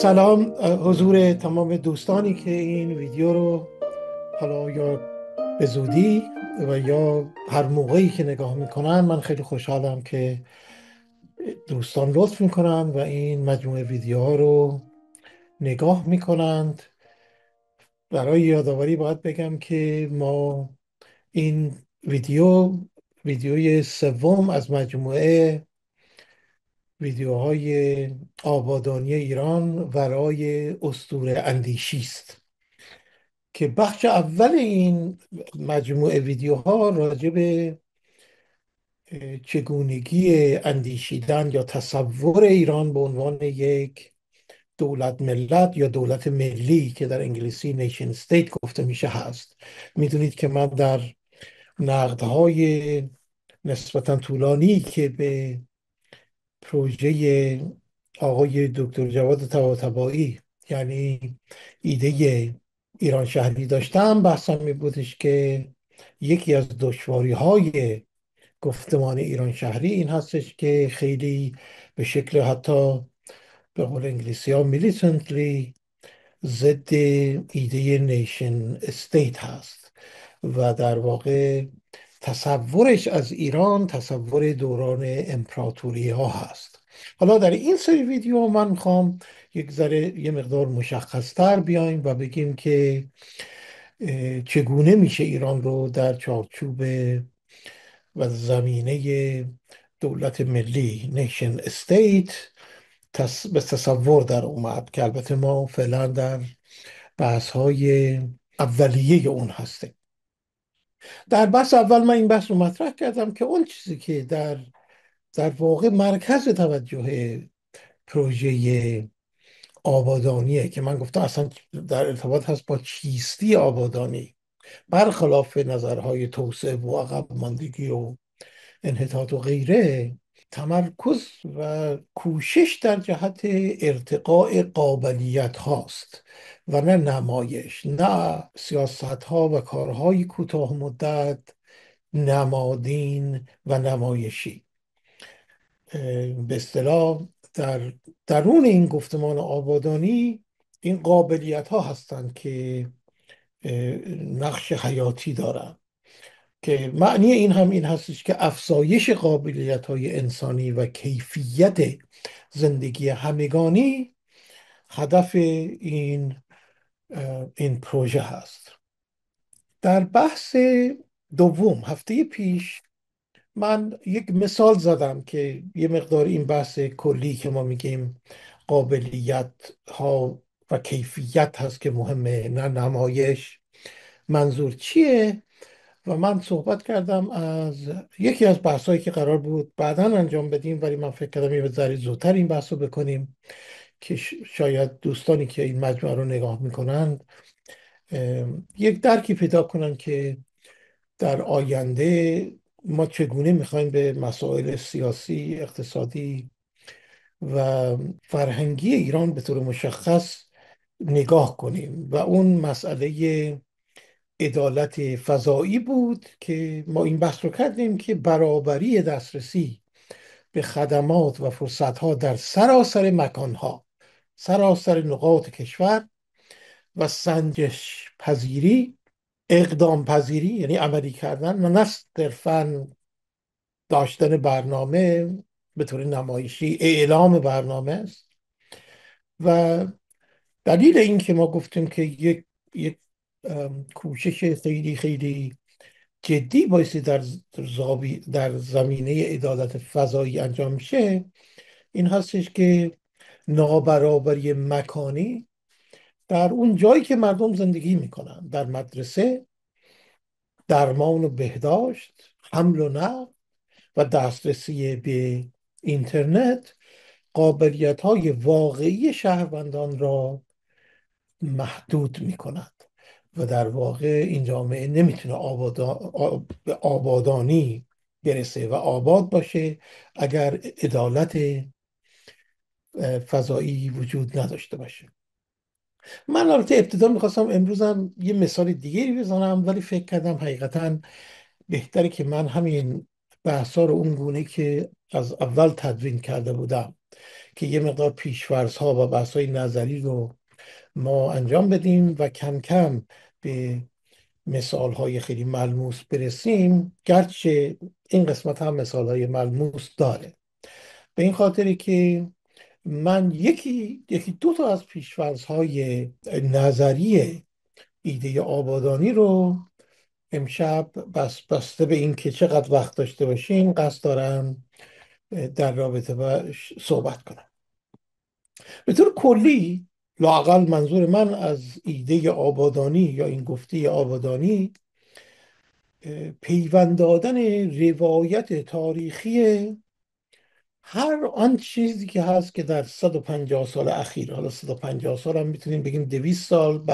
سلام حضور تمام دوستانی که این ویدیو رو حالا یا به زودی و یا هر موقعی که نگاه میکنن. من خیلی خوشحالم که دوستان لطف میکنن و این مجموعه ویدیوها رو نگاه میکنند. برای یادآوری باید بگم که ما این ویدیوی سوم از مجموعه ویدیوهای آبادانی ایران ورای اسطوره اندیشی است که بخش اول این مجموعه ویدیوها راجع به چگونگی اندیشیدن یا تصور ایران به عنوان یک دولت ملت یا دولت ملی که در انگلیسی نیشن استیت گفته میشه هست. میدونید که من در نقدهای نسبتا طولانی که به پروژه آقای دکتر جواد طباطبایی، یعنی ایده ایران شهری، داشتم، بحثم می بودش که یکی از دشواری های گفتمان ایران شهری این هستش که خیلی به شکل حتی به قول انگلیسی ها میلیتنتلی ضد ایده نیشن استیت هست و در واقع تصورش از ایران تصور دوران امپراتوری ها هست. حالا در این سری ویدیو من میخوام یه مقدار مشخصتر بیایم و بگیم که چگونه میشه ایران رو در چارچوب و زمینه دولت ملی نیشن استیت به تصور در اومد، که البته ما فعلا در بحث های اولیه اون هستیم. در بحث اول من این بحث رو مطرح کردم که اون چیزی که در واقع مرکز توجه پروژه آبادانیه که من گفتم اصلا در ارتباط هست با چیستی آبادانی، برخلاف نظرهای توسعه و عقب ماندگی و انحطاط و غیره، تمرکز و کوشش در جهت ارتقاء قابلیت هاست و نه نمایش، نه سیاست ها و کارهای کوتاه مدت نمادین و نمایشی. به اصطلاح در درون این گفتمان آبادانی این قابلیت ها هستند که نقش حیاتی دارند، که معنی این هم این هستش که افزایش قابلیت های انسانی و کیفیت زندگی همگانی هدف این پروژه هست. در بحث دوم هفته پیش من یک مثال زدم که یه مقدار این بحث کلی که ما میگیم قابلیت ها و کیفیت هست که مهمه، نه نمایش، منظور چیه. و من صحبت کردم از یکی از بحثایی که قرار بود بعدا انجام بدیم، ولی من فکر کردم یه ذره زودتر این بحث رو بکنیم که شاید دوستانی که این مجموعه رو نگاه میکنند یک درکی پیدا کنن که در آینده ما چگونه میخوایم به مسائل سیاسی، اقتصادی و فرهنگی ایران به طور مشخص نگاه کنیم. و اون مسئله عدالت فضایی بود که ما این بحث رو کردیم که برابری دسترسی به خدمات و فرصتها در سراسر مکانها، سراسر نقاط کشور و سنجش پذیری، اقدام پذیری یعنی عملی کردن و نه صرفاً داشتن برنامه به طور نمایشی، اعلام برنامه است. و دلیل این که ما گفتیم که یک کوشش خیلی خیلی جدی بایستی در زمینه عدالت فضایی انجام میشه این هستش که نابرابری مکانی در اون جایی که مردم زندگی میکنن، در مدرسه، درمان و بهداشت، حمل و نقل و دسترسی به اینترنت، قابلیت های واقعی شهروندان را محدود می کند و در واقع این جامعه نمیتونه به آبادانی برسه و آباد باشه اگر عدالت فضایی وجود نداشته باشه. من البته ابتدا میخواستم امروزم یه مثال دیگری بزنم، ولی فکر کردم حقیقتا بهتره که من همین بحثا رو اون گونه که از اول تدوین کرده بودم، که یه مقدار پیش‌فرض ها و بحث های نظری رو ما انجام بدیم و کم کم به مثال های خیلی ملموس برسیم، گرچه این قسمت هم مثال های ملموس داره. به این خاطری که من یکی دو تا از پیش‌فرض های نظری ایده آبادانی رو امشب، بسته به این که چقدر وقت داشته باشیم، قصد دارم در رابطه باش صحبت کنم. به طور کلی، لااقل منظور من از ایده آبادانی یا این گفته آبادانی، پیوند دادن روایت تاریخی هر آن چیزی که هست که در 150 سال اخیر، حالا 150 سال هم میتونیم بگیم 200 سال،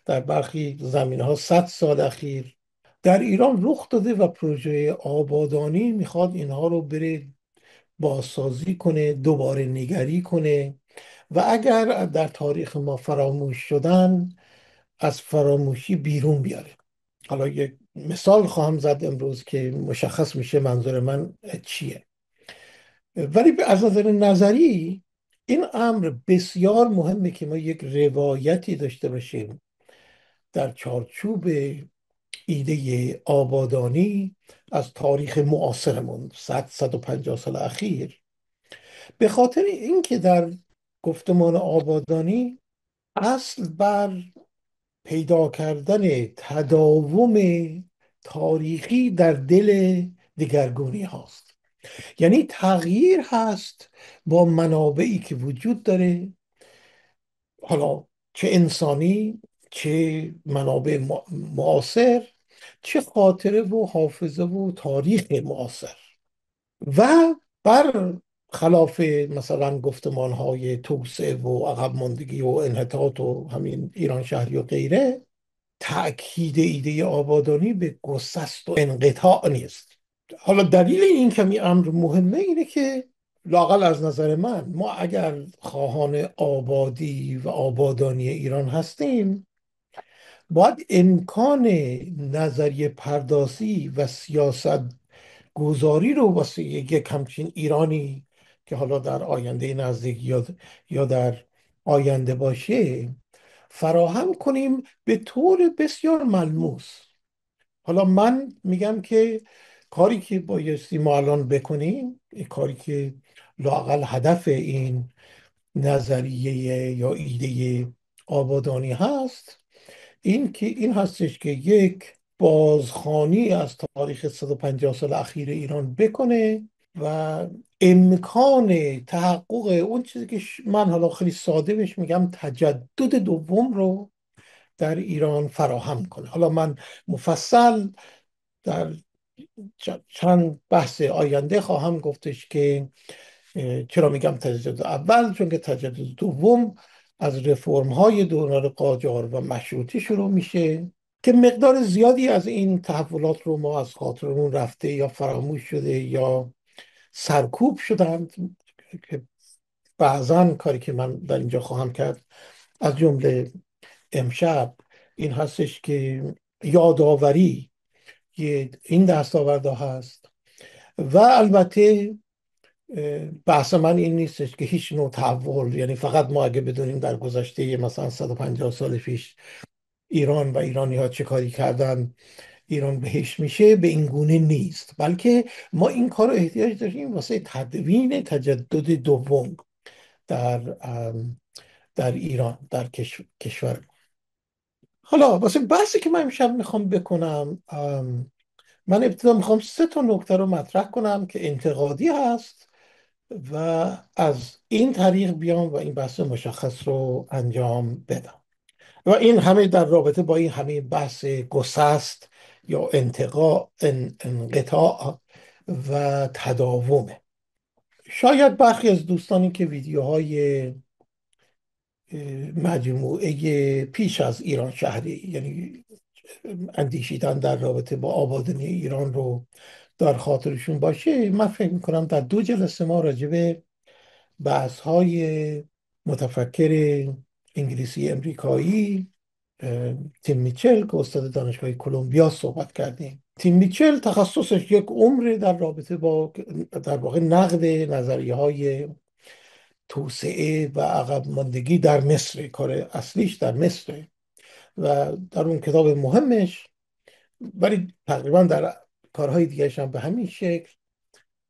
در برخی زمینه ها 100 سال اخیر در ایران رخ داده و پروژه آبادانی میخواد اینها رو بره بازسازی کنه، دوباره نگری کنه و اگر در تاریخ ما فراموش شدن، از فراموشی بیرون بیاره. حالا یک مثال خواهم زد امروز که مشخص میشه منظور من چیه. ولی از نظر نظری این امر بسیار مهمه که ما یک روایتی داشته باشیم در چارچوب ایده آبادانی از تاریخ معاصرمون 150 سال اخیر، به خاطر اینکه در گفتمان آبادانی اصل بر پیدا کردن تداوم تاریخی در دل دگرگونی هاست. یعنی تغییر هست با منابعی که وجود داره، حالا چه انسانی، چه منابع معاصر، چه خاطره و حافظه و تاریخ معاصر. و بر خلاف مثلا گفتمان های توسعه و عقب ماندگی و انحطاط و همین ایران شهری و غیره، تأکید ایده آبادانی به گسست و انقطاع نیست. حالا دلیل این کمی امر مهمه اینه که لااقل از نظر من، ما اگر خواهان آبادی و آبادانی ایران هستیم، باید امکان نظریه پردازی و سیاست گذاری رو واسه یک همچین ایرانی که حالا در آینده نزدیک یا در آینده باشه فراهم کنیم به طور بسیار ملموس. حالا من میگم که کاری که بایستی ما الان بکنیم، این کاری که لااقل هدف این نظریه یا ایده آبادانی هست، این هستش که یک بازخوانی از تاریخ 150 سال اخیر ایران بکنه و امکان تحقق اون چیزی که من حالا خیلی ساده بهش میگم تجدد دوم رو در ایران فراهم کنه. حالا من مفصل در چند بحث آینده خواهم گفتش که چرا میگم تجدد اول، چون که تجدد دوم از رفرم های دوران قاجار و مشروطه شروع میشه که مقدار زیادی از این تحولات رو ما از خاطرمون رفته یا فراموش شده یا سرکوب شدند، که بعضا کاری که من در اینجا خواهم کرد از جمله امشب این هستش که یادآوری این دستاوردها هست. و البته بحث من این نیستش که هیچ نوع تحول، یعنی فقط ما اگه بدونیم در گذشته مثلا 150 سال پیش ایران و ایرانی ها چه کاری کردن ایران بهش میشه، به این گونه نیست، بلکه ما این کار رو احتیاج داریم واسه تدوین تجدد دوم در در ایران، در کشور. حالا واسه بحثی که من امشب میخوام بکنم، من ابتدا میخوام سه تا نکته رو مطرح کنم که انتقادی هست و از این طریق بیام و این بحث مشخص رو انجام بدم. و این همه در رابطه با این همه بحث گسست یا انقطاع و تداومه. شاید برخی از دوستانی که ویدیوهای مجموعه پیش از ایران شهری، یعنی اندیشیدن در رابطه با آبادانی ایران رو در خاطرشون باشه، من فکر میکنم در 2 جلسه ما راجع به بحث های متفکر انگلیسی امریکایی تیم میچل که استاد دانشگاه کلمبیا صحبت کردیم. تیم میچل تخصصش یک عمر در رابطه با در واقع نقد نظریه های توسعه و عقب ماندگی در مصر. کار اصلیش در مصر و در اون کتاب مهمش، ولی تقریبا در کارهای دیگرش هم به همین شکل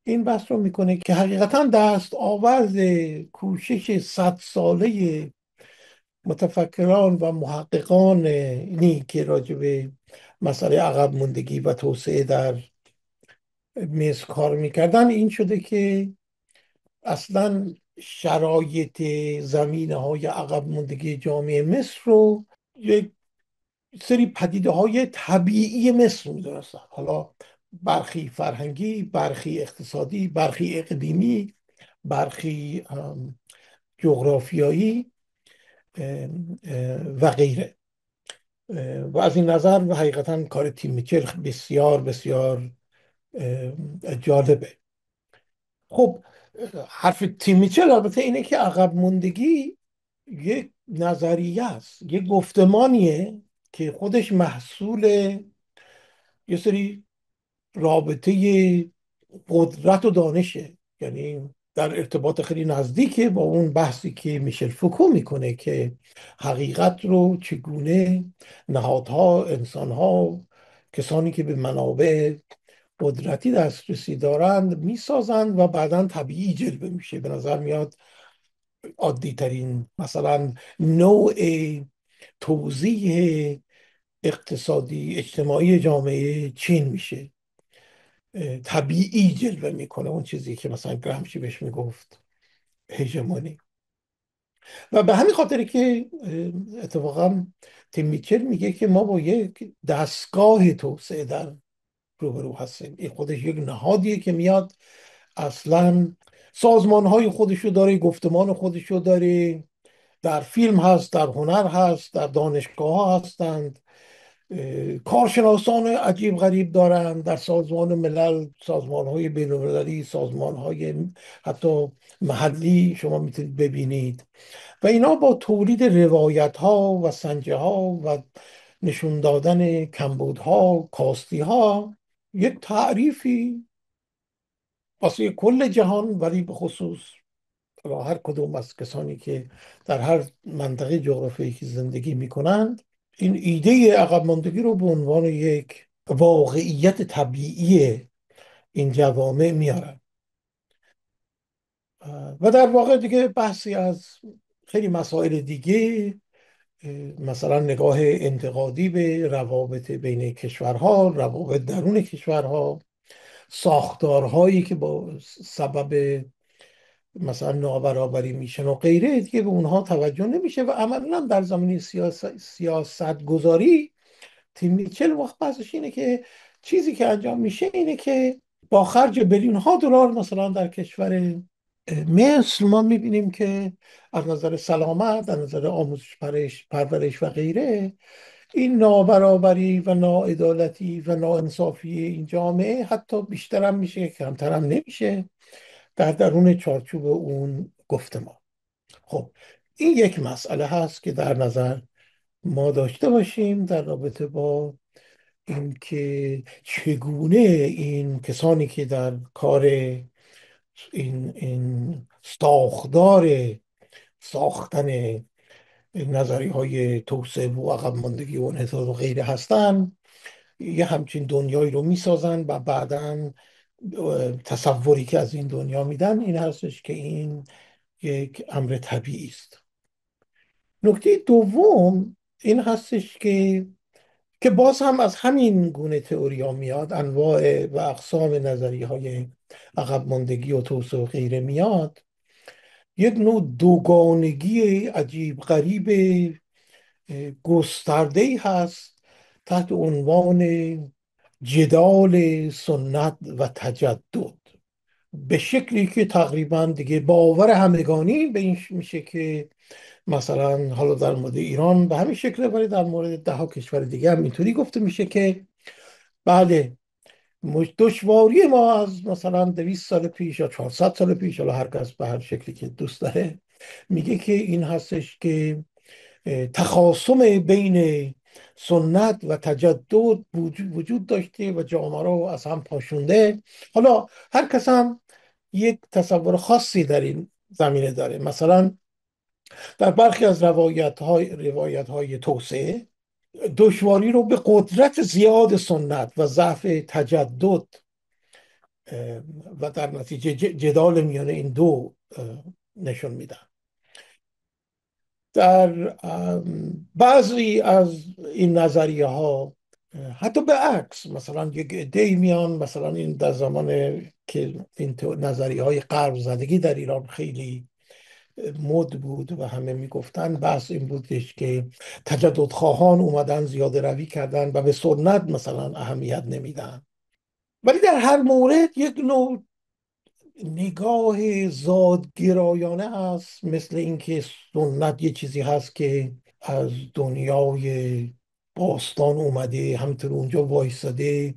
این بحث رو میکنه که حقیقتا دست آورد کوشش 100 ساله متفکران و محققان اینی که راجع به مسئله عقب موندگی و توسعه در مصر کار میکردن این شده که اصلا شرایط زمینه های عقب موندگی جامعه مصر رو یک سری پدیده های طبیعی مصر میدونستن. حالا برخی فرهنگی، برخی اقتصادی، برخی اقلیمی، برخی جغرافیایی و غیره. و از این نظر و حقیقتا کار تیم میچل بسیار بسیار جالبه. خب حرف تیم میچل البته اینه که عقب موندگی یک نظریه است، یک گفتمانیه که خودش محصول یه سری رابطه قدرت و دانشه، یعنی در ارتباط خیلی نزدیکه با اون بحثی که میشل فوکو میکنه که حقیقت رو چگونه نهادها، انسانها، کسانی که به منابع قدرتی دسترسی دارند میسازند و بعدا طبیعی جلوه میشه. به نظر میاد عادی ترین مثلا نوع توضیح اقتصادی اجتماعی جامعه چین میشه، طبیعی جلوه میکنه، اون چیزی که مثلا گرامشی بهش میگفت هژمونی. و به همین خاطری که اتفاقا تیم میچل میگه که ما با یک دستگاه توسعه در روبرو هستیم. این خودش یک نهادیه که میاد اصلا سازمان های خودشو داره، گفتمان خودشو داره، در فیلم هست، در هنر هست، در دانشگاه ها هستند، کارشناسان عجیب غریب دارن در سازمان ملل، سازمان های بین المللی، سازمان های حتی محلی شما میتونید ببینید. و اینا با تولید روایت ها و سنجه ها و نشون دادن کمبودها، کاستی ها، یک تعریفی واسه کل جهان، ولی به خصوص هر کدوم از کسانی که در هر منطقه جغرافیایی که زندگی میکنند، این ایده عقب ماندگی رو به عنوان یک واقعیت طبیعی این جوامع میارن. و در واقع دیگه بحثی از خیلی مسائل دیگه، مثلا نگاه انتقادی به روابط بین کشورها، روابط درون کشورها، ساختارهایی که با سبب مثلا نابرابری میشن و غیره، دیگه به اونها توجه نمیشه و عملا در زمینه سیاست گذاری تیم میچل وقت بحثش اینه که چیزی که انجام میشه اینه که با خرج بیلیون ها دلار مثلا در کشور مصر ما میبینیم که از نظر سلامت، از نظر آموزش پرورش و غیره، این نابرابری و ناعدالتی و ناانصافی این جامعه حتی بیشتر هم میشه، کمتر هم نمیشه در درون چارچوب اون گفتمان. خب این یک مسئله هست که در نظر ما داشته باشیم در رابطه با اینکه چگونه این کسانی که در کار این ساختار ساختن نظری های توسعه و عقب ماندگی و انحطاط و غیره هستن، یه همچین دنیایی رو میسازن و بعدا تصوری که از این دنیا میدن این هستش که این یک امر طبیعی است. نکته دوم این هستش که باز هم از همین گونه تئوریا میاد، انواع و اقسام نظریه های عقب ماندگی و توسعه و غیره میاد، یک نوع دوگانگی عجیب غریب گسترده هست تحت عنوان جدال سنت و تجدد، به شکلی که تقریبا دیگه باور همگانی به این میشه که مثلا حالا در مورد ایران به همین شکله، ولی در مورد ده ها کشور دیگه هم اینطوری گفته میشه که بله دشواری ما از مثلا 200 سال پیش یا 400 سال پیش، حالا هر کس به هر شکلی که دوست داره میگه که این هستش که تخاصم بین سنت و تجدد وجود داشته و جامعه رو از هم پاشونده. حالا هر کس هم یک تصور خاصی در این زمینه داره. مثلا در برخی از روایت های توسعه دشواری رو به قدرت زیاد سنت و ضعف تجدد و در نتیجه جدال میان این دو نشون میدن. در بعضی از این نظریه ها حتی به عکس، مثلا یک عده‌ای میان، مثلا این در زمان که این نظریه های غرب زدگی در ایران خیلی مد بود و همه میگفتن، بحث این بودش که تجددخواهان اومدن زیاده روی کردن و به سنت مثلا اهمیت نمیدن. ولی در هر مورد یک نوع نگاه زادگرایانه هست، مثل اینکه سنت یه چیزی هست که از دنیای باستان اومده، همینطور اونجا وایستاده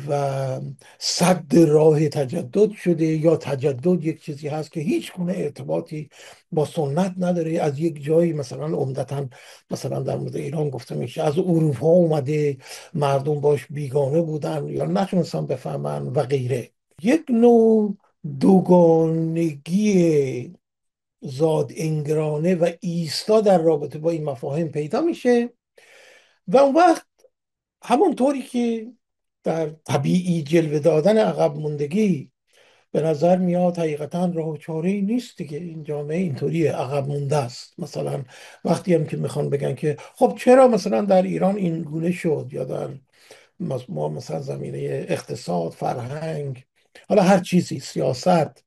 و صد راه تجدد شده، یا تجدد یک چیزی هست که هیچ گونه ارتباطی با سنت نداره، از یک جایی مثلا عمدتا مثلا در مورد ایران گفته میشه از اروپا اومده، مردم باش بیگانه بودن یا نتونستن بفهمن و غیره. یک نوع دوگانگی زاد انگرانه و ایستا در رابطه با این مفاهیم پیدا میشه و اون وقت همونطوری که در طبیعی جلوه دادن عقب موندگی به نظر میاد حقیقتا راه و چاره ای نیست دیگه، این جامعه اینطوری عقب مونده است. مثلا وقتی هم که میخوان بگن که خب چرا مثلا در ایران این گونه شد، یا در ما مثلا زمینه اقتصاد، فرهنگ، حالا هر چیزی، سیاست،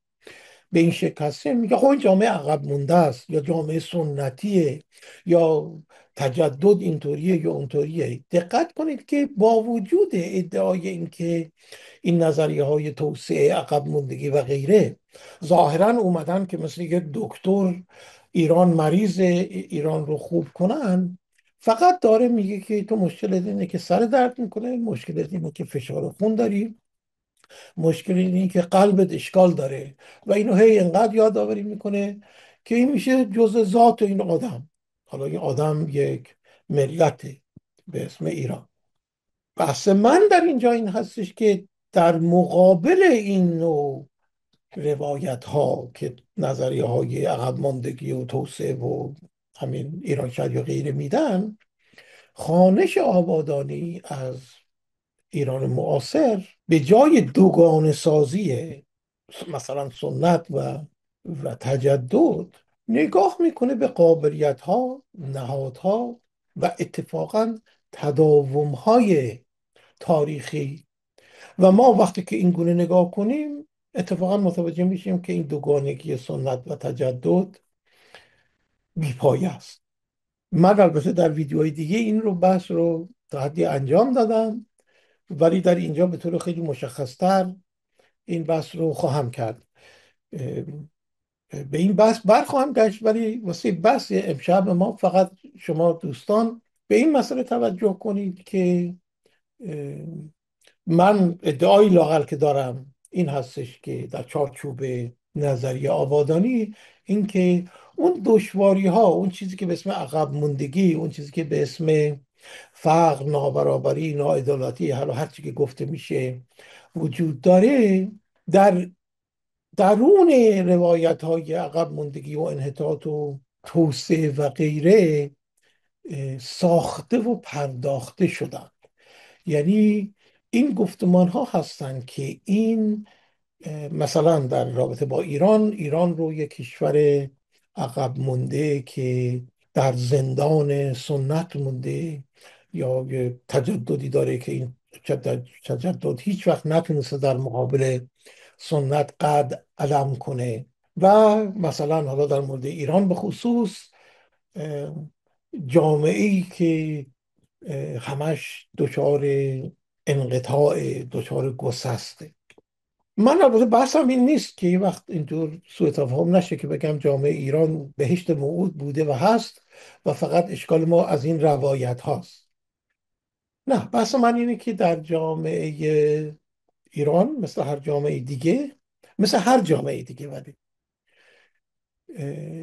به این شکل هست، میگه خب این جامعه عقب مونده است، یا جامعه سنتیه، یا تجدد اینطوریه یا اونطوریه. دقت کنید که با وجود ادعای اینکه این نظریه های توسعه، عقب موندگی و غیره ظاهرا اومدن که مثل یک دکتر ایران مریض ایران رو خوب کنن، فقط داره میگه که تو مشکل اینه که سر درد میکنه، مشکل اینه که فشار خون داری، مشکل اینه که قلبت اشکال داره، و اینو هی انقدر یادآوری میکنه که این میشه جزء ذات این آدم. حالا این آدم یک ملت به اسم ایران. بحث من در اینجا این هستش که در مقابل این نوع روایت ها که نظریه های عقب ماندگی و توسعه و همین ایران شهر یا غیره میدن، خوانش آبادانی از ایران معاصر به جای دوگانه سازی مثلا سنت و تجدد، نگاه میکنه به قابلیت ها، نهادها و اتفاقا تداوم های تاریخی. و ما وقتی که این گونه نگاه کنیم اتفاقا متوجه میشیم که این دوگانگی سنت و تجدد بیپایه است. من البته در ویدیوهای دیگه این رو بحث رو تا حدی انجام دادم، ولی در اینجا به طور خیلی مشخصتر این بحث رو خواهم کرد. به این بحث برخواهم گشت، ولی واسه بحث امشب ما فقط شما دوستان به این مسئله توجه کنید که من ادعای لااقل که دارم این هستش که در چارچوب نظریه آبادانی، اینکه اون دشواری ها، اون چیزی که به اسم عقب موندگی، اون چیزی که به اسم فقر، نابرابری، ناعدالتی، هر چی که گفته میشه وجود داره، در درون روایت های عقب موندگی و انحطاط و توسعه و غیره ساخته و پرداخته شدن. یعنی این گفتمان ها هستند که این مثلا در رابطه با ایران رو یک کشور عقب مونده که در زندان سنت مونده، یا یه تجددی داره که این تجدد هیچ وقت نتونسته در مقابل سنت قد علم کنه. و مثلا حالا در مورد ایران به خصوص جامعه ای که همش دچار انقطاع، دچار گسسته. من البته بحثم این نیست که یه وقت اینطور سوء تفاهم نشه که بگم جامعه ایران بهشت موعود بوده و هست و فقط اشکال ما از این روایت هاست. نه، بحث من اینه که در جامعه ایران مثل هر جامعه دیگه، مثل هر جامعه دیگه، ولی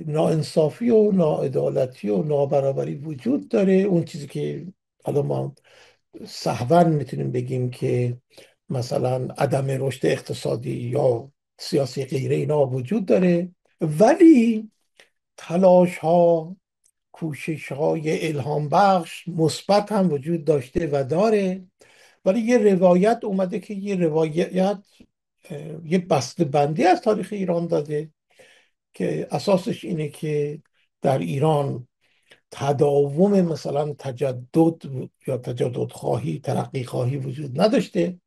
ناانصافی و ناعدالتی و نابرابری وجود داره. اون چیزی که حالا ما سهوا میتونیم بگیم که مثلا عدم رشد اقتصادی یا سیاسی غیره اینا وجود داره، ولی تلاش ها، کوشش های الهام بخش مثبت هم وجود داشته و داره. ولی یه روایت اومده که یه روایت یه بسته بندی از تاریخ ایران داده که اساسش اینه که در ایران تداوم مثلا تجدد یا تجدد خواهی، ترقی خواهی وجود نداشته،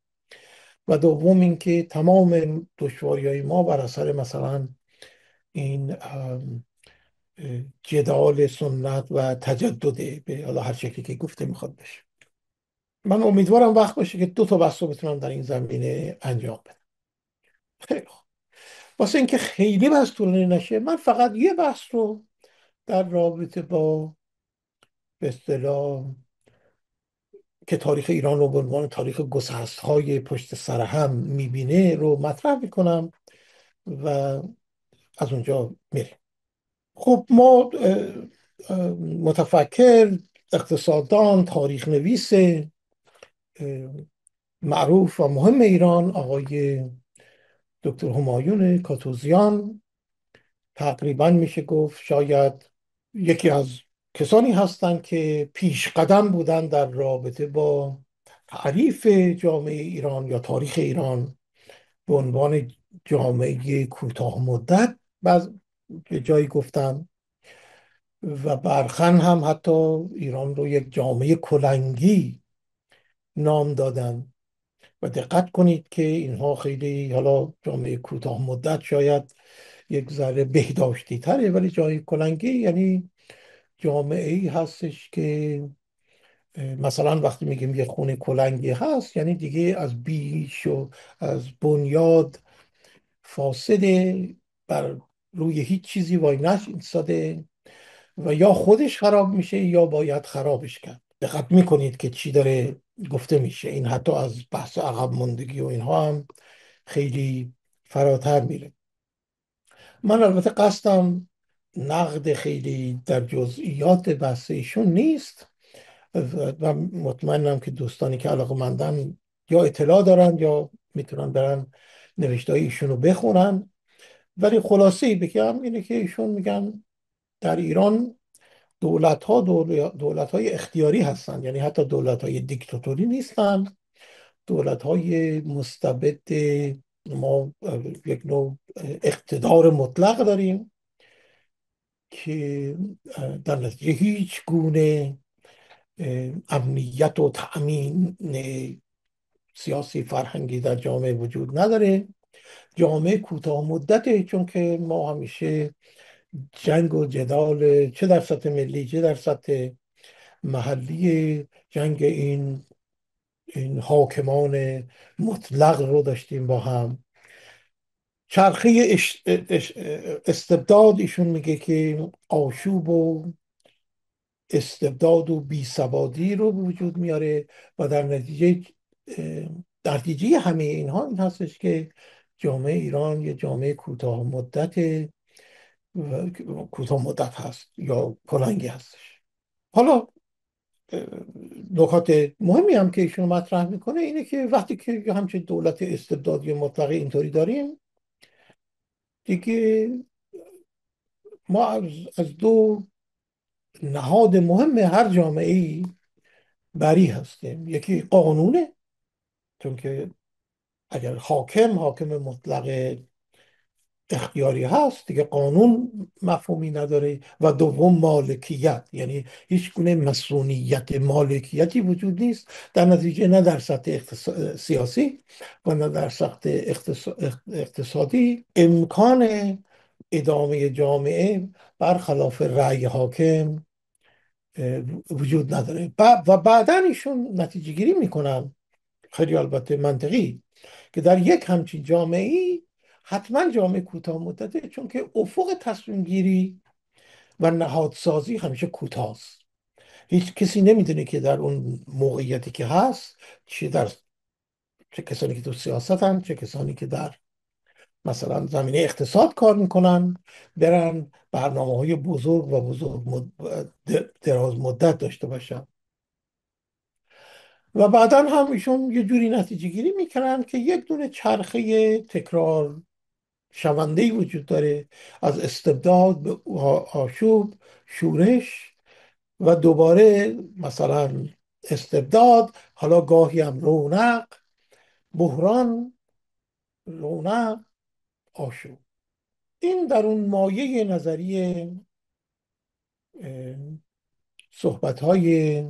و دوم اینکه تمام دشواری های ما بر اثر مثلا این جدال سنت و تجدد به حالا هر شکلی که گفته میخواد بشه. من امیدوارم وقت باشه که دو تا بحث رو بتونم در این زمینه انجام بدم. خیلی خوب. واسه اینکه خیلی بحث طولانی نشه، من فقط یه بحث رو در رابطه با به اصطلاح که تاریخ ایران رو به عنوان تاریخ گسست‌های پشت سر هم میبینه رو مطرح میکنم و از اونجا میریم. خب ما متفکر، اقتصاددان، تاریخ نویس معروف و مهم ایران آقای دکتر همایون کاتوزیان تقریبا میشه گفت شاید یکی از کسانی هستند که پیش قدم بودن در رابطه با تعریف جامعه ایران یا تاریخ ایران به عنوان جامعه کوتاه مدت. بعض به جایی گفتن و برخن هم حتی ایران رو یک جامعه کلنگی نام دادن. و دقت کنید که اینها خیلی، حالا جامعه کوتاه مدت شاید یک ذره بهداشتی تره، ولی جای کلنگی یعنی جامعه ای هستش که مثلا وقتی میگیم یه خونه کلنگی هست یعنی دیگه از بیش و از بنیاد فاسده، بر روی هیچ چیزی وای نستاده و یا خودش خراب میشه یا باید خرابش کرد. دقت میکنید که چی داره گفته میشه. این حتی از بحث عقب ماندگی و اینها هم خیلی فراتر میره. من البته قصدم نقد خیلی در جزئیات بحث ایشون نیست و مطمئنم که دوستانی که علاقه‌مندن یا اطلاع دارن یا میتونن برن نوشته ایشون رو بخونن. ولی خلاصه ای بگم اینه که ایشون میگن در ایران دولت ها دولت های اختیاری هستند، یعنی حتی دولت های دیکتاتوری نیستند. دولت های مستبد، ما یک نوع اقتدار مطلق داریم که در نتیجه هیچ گونه امنیت و تأمین سیاسی فرهنگی در جامعه وجود نداره. جامعه کوتاه مدته، چون که ما همیشه جنگ و جدال چه در سطح ملی چه در سطح محلی، جنگ این حاکمان مطلق رو داشتیم با هم. چرخه استبداد، ایشون میگه که آشوب و استبداد و بیسوادی رو به وجود میاره و در نتیجه همه اینها این هستش که جامعه ایران یه جامعه کوتاه مدت هست یا کلنگی هستش. حالا نکات مهمی هم که ایشون مطرح میکنه اینه که وقتی که همچین دولت استبدادی مطلقه اینطوری داریم دیگه، ما از دو نهاد مهم هر جامعه ای بری هستیم. یکی قانونه، چون که اگر حاکم مطلق اختیاری هست دیگه قانون مفهومی نداره. و دوم مالکیت، یعنی هیچ گونه مسئولیت مالکیتی وجود نیست. در نتیجه نه در سطح سیاسی و نه در سطح اقتصادی امکان ادامه جامعه برخلاف رأی حاکم وجود نداره. و بعدا ایشون نتیجه گیری میکنن، خیلی البته منطقی، که در یک همچین جامعه ای حتما جامعه کوتاه مدته، چون که افق تصمیم گیری و نهادسازی همیشه کوتاه است. هیچ کسی نمیدونه که در اون موقعیتی که هست چه کسانی که تو سیاست هم، چه کسانی که در مثلا زمینه اقتصاد کار میکنن برن برنامه های بزرگ و دراز مدت داشته باشن. و بعدا هم ایشون یه جوری نتیجه گیری میکنن که یک دونه چرخه تکرار شونده ای وجود داره، از استبداد به آشوب، شورش و دوباره مثلا استبداد، حالا گاهی هم رونق، بحران، رونق، آشوب. این در اون مایه نظریه صحبت های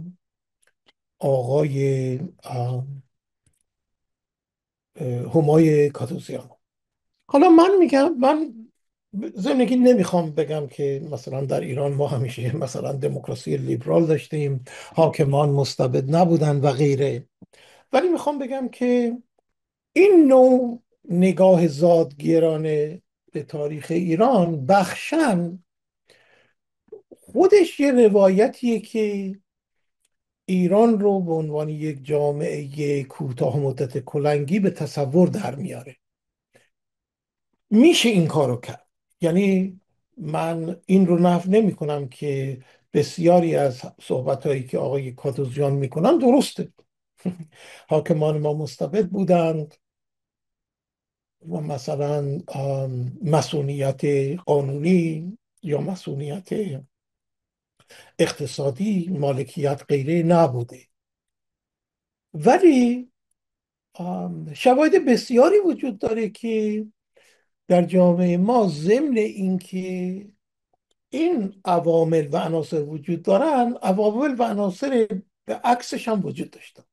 آقای همای کاتوزیان. حالا من میگم، من زندگی نمیخوام بگم که مثلا در ایران ما همیشه مثلا دموکراسی لیبرال داشتیم، حاکمان مستبد نبودن و غیره، ولی میخوام بگم که این نوع نگاه زادگیرانه به تاریخ ایران بخشن خودش یه روایتیه که ایران رو به عنوان یک جامعه کوتاه مدت کلنگی به تصور در میاره. میشه این کارو کرد. یعنی من این رو نفی نمی کنم که بسیاری از صحبت هایی که آقای کاتوزیان میکنن درسته. حاکمان ما مستبد بودند و مثلا مسئولیت قانونی یا مسئولیت اقتصادی، مالکیت غیره نبوده. ولی شواهد بسیاری وجود داره که در جامعه ما ضمن اینکه این عوامل و عناصر وجود دارن، عوامل و عناصر به عکسش هم وجود داشتن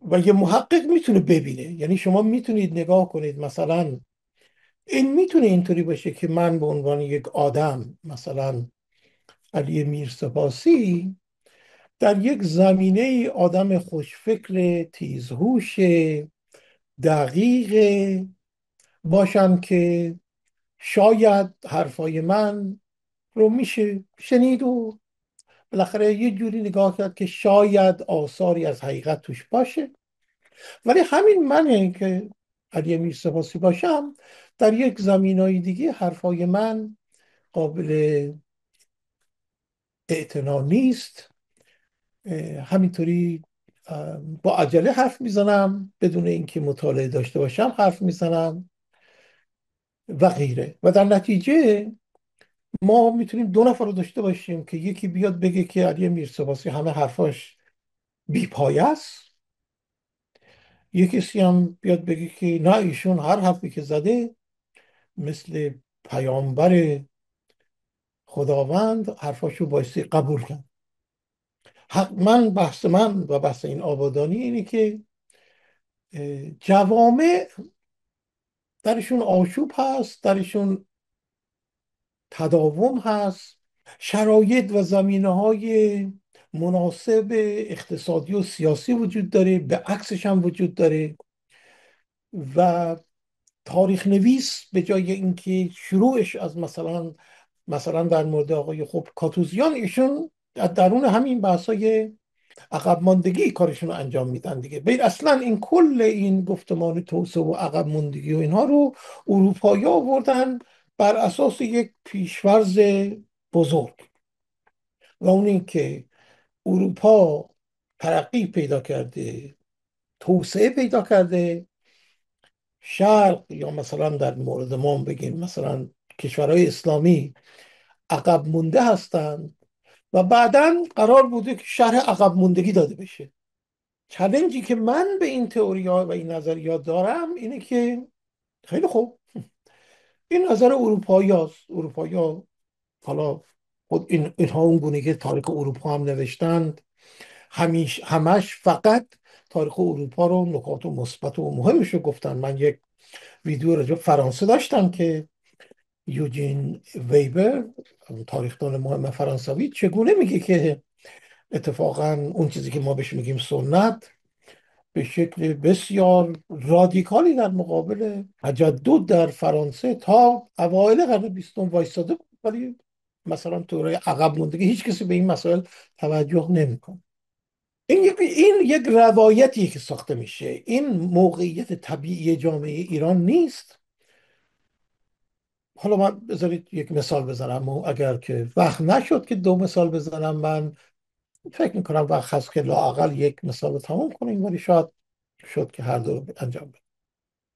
و یه محقق میتونه ببینه. یعنی شما میتونید نگاه کنید، مثلا این میتونه اینطوری باشه که من به عنوان یک آدم، مثلا علی میرسپاسی، در یک زمینه آدم خوشفکر، تیزهوش، دقیق باشم که شاید حرفای من رو میشه شنید و بالاخره یه جوری نگاه کرد که شاید آثاری از حقیقت توش باشه. ولی همین منه که علی میرسپاسی باشم، در یک زمینای دیگه حرفای من قابل اعتنا نیست. همینطوری با عجله حرف میزنم، بدون اینکه مطالعه داشته باشم حرف میزنم و غیره. و در نتیجه ما میتونیم دو نفر رو داشته باشیم که یکی بیاد بگه که علی میرسپاسی همه حرفاش بی‌پایه است، یه کسی هم بیاد بگه که نه، ایشون هر حرفی که زده مثل پیامبر خداوند حرفاشو بایستی قبول کرد. من و بحث این آبادانی اینه که جوامع درشون آشوب هست، درشون تداوم هست، شرایط و زمینه های مناسب اقتصادی و سیاسی وجود داره، به عکسش هم وجود داره. و تاریخ نویس به جای اینکه شروعش از مثلا در مورد آقای خب کاتوزیان، ایشون از درون همین بحثای عقب ماندگی کارشون رو انجام میدن دیگه. ببین اصلا این کل این گفتمان توسعه و عقب ماندگی و اینها رو اروپایی آوردن بر اساس یک پیشورز بزرگ، و اون این که اروپا ترقی پیدا کرده، توسعه پیدا کرده، شرق یا مثلا در مورد ما بگیم مثلا کشورهای اسلامی عقب مونده هستند و بعدا قرار بوده که شرح عقب موندگی داده بشه. چالنجی که من به این تئوریا و این نظریات دارم اینه که خیلی خوب، این نظر اروپایی هست. اروپایی ها حالا خود اینها اون گونه که تاریخ اروپا هم نوشتند، همش فقط تاریخ اروپا رو نکات مثبت و مهمش رو گفتن. من یک ویدیو راجع به فرانسه داشتم که یوجین ویبر، تاریخدان مهم فرانسوی، چگونه میگه که اتفاقا اون چیزی که ما بهش میگیم سنت به شکل بسیار رادیکالی در مقابل تجدد در فرانسه تا اوایل قرن بیستم وایستاده بود، ولی مثلا دوره عقب موندگی هیچ کسی به این مسائل توجه نمیکنه. این یک روایتیه که ساخته میشه. این موقعیت طبیعی جامعه ایران نیست. حالا من بذارید یک مثال بزنم، و اگر که وقت نشد که دو مثال بزنم، من فکر میکنم وقت هست که لااقل یک مثال رو تمام کنیم، ولی شاید شد که هر دو رو انجام بدیم.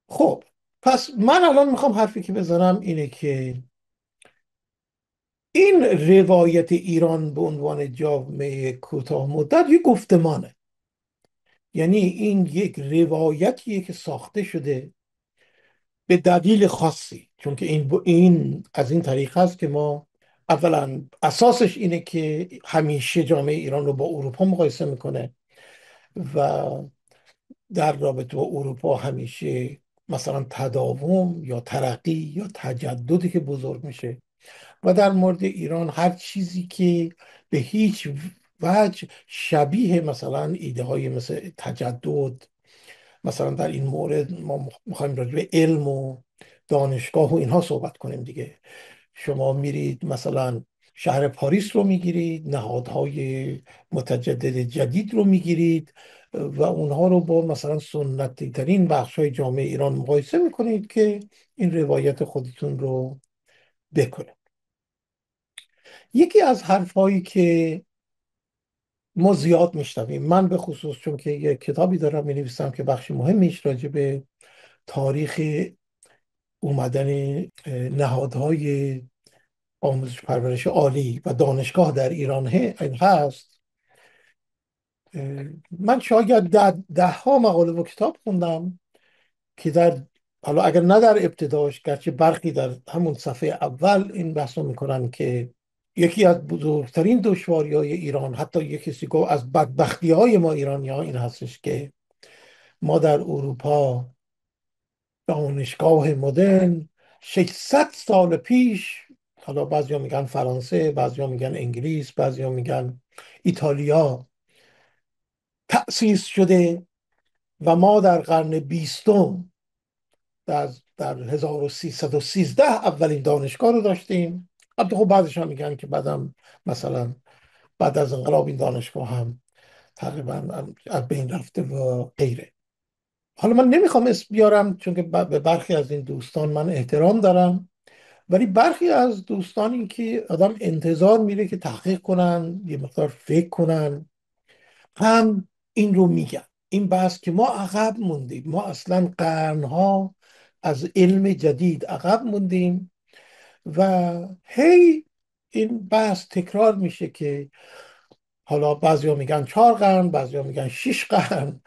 خب، پس من الان میخوام حرفی که بزنم اینه که این روایت ایران به عنوان جامعه کوتاه مدت یک گفتمانه. یعنی این یک روایتیه که ساخته شده به دلیل خاصی، چون که این از این طریق هست که ما اولا اساسش اینه که همیشه جامعه ایران رو با اروپا مقایسه میکنه و در رابطه با اروپا همیشه مثلا تداوم یا ترقی یا تجددی که بزرگ میشه، و در مورد ایران هر چیزی که به هیچ وجه شبیه مثلا ایده های مثل تجدد، مثلا در این مورد ما میخوایم راجع به علم و دانشگاه و اینها صحبت کنیم دیگه. شما میرید مثلا شهر پاریس رو میگیرید، نهادهای متجدد جدید رو میگیرید و اونها رو با مثلا سنتی ترین بخش های جامعه ایران مقایسه میکنید که این روایت خودتون رو بکنید. یکی از حرفهایی که ما زیاد میشنویم، من به خصوص چون که یک کتابی دارم می که بخش مهمیش راجع به تاریخ اومدن نهادهای آموزش پرورش عالی و دانشگاه در ایران هست. من شاید ده ها مقاله و کتاب خوندم که حالا اگر نه در ابتداش، گرچه برخی در همون صفحه اول این بحث رو میکنن که یکی از بزرگترین دشواری های ایران، حتی یک کسی گفت از بدبختی های ما ایرانی ها، این هستش که ما در اروپا دانشگاه مدرن 600 سال پیش، حالا بعضیا میگن فرانسه، بعضیا میگن انگلیس، بعضیا میگن ایتالیا، تأسیس شده و ما در قرن بیستم در 1313 اولین دانشگاه رو داشتیم. البته خب بعضش هم میگن که بعدم مثلا بعد از انقلاب این دانشگاه هم تقریبا از بین رفته و غیره. حالا من نمیخوام اسم بیارم چون که به برخی از این دوستان من احترام دارم، ولی برخی از دوستانی که آدم انتظار میره که تحقیق کنن، یه مقدار فکر کنن، هم این رو میگن. این بحث که ما عقب موندیم، ما اصلا قرنها از علم جدید عقب موندیم و هی این بحث تکرار میشه که حالا بعضیا میگن 4 قرن، بعضیا میگن 6 قرن،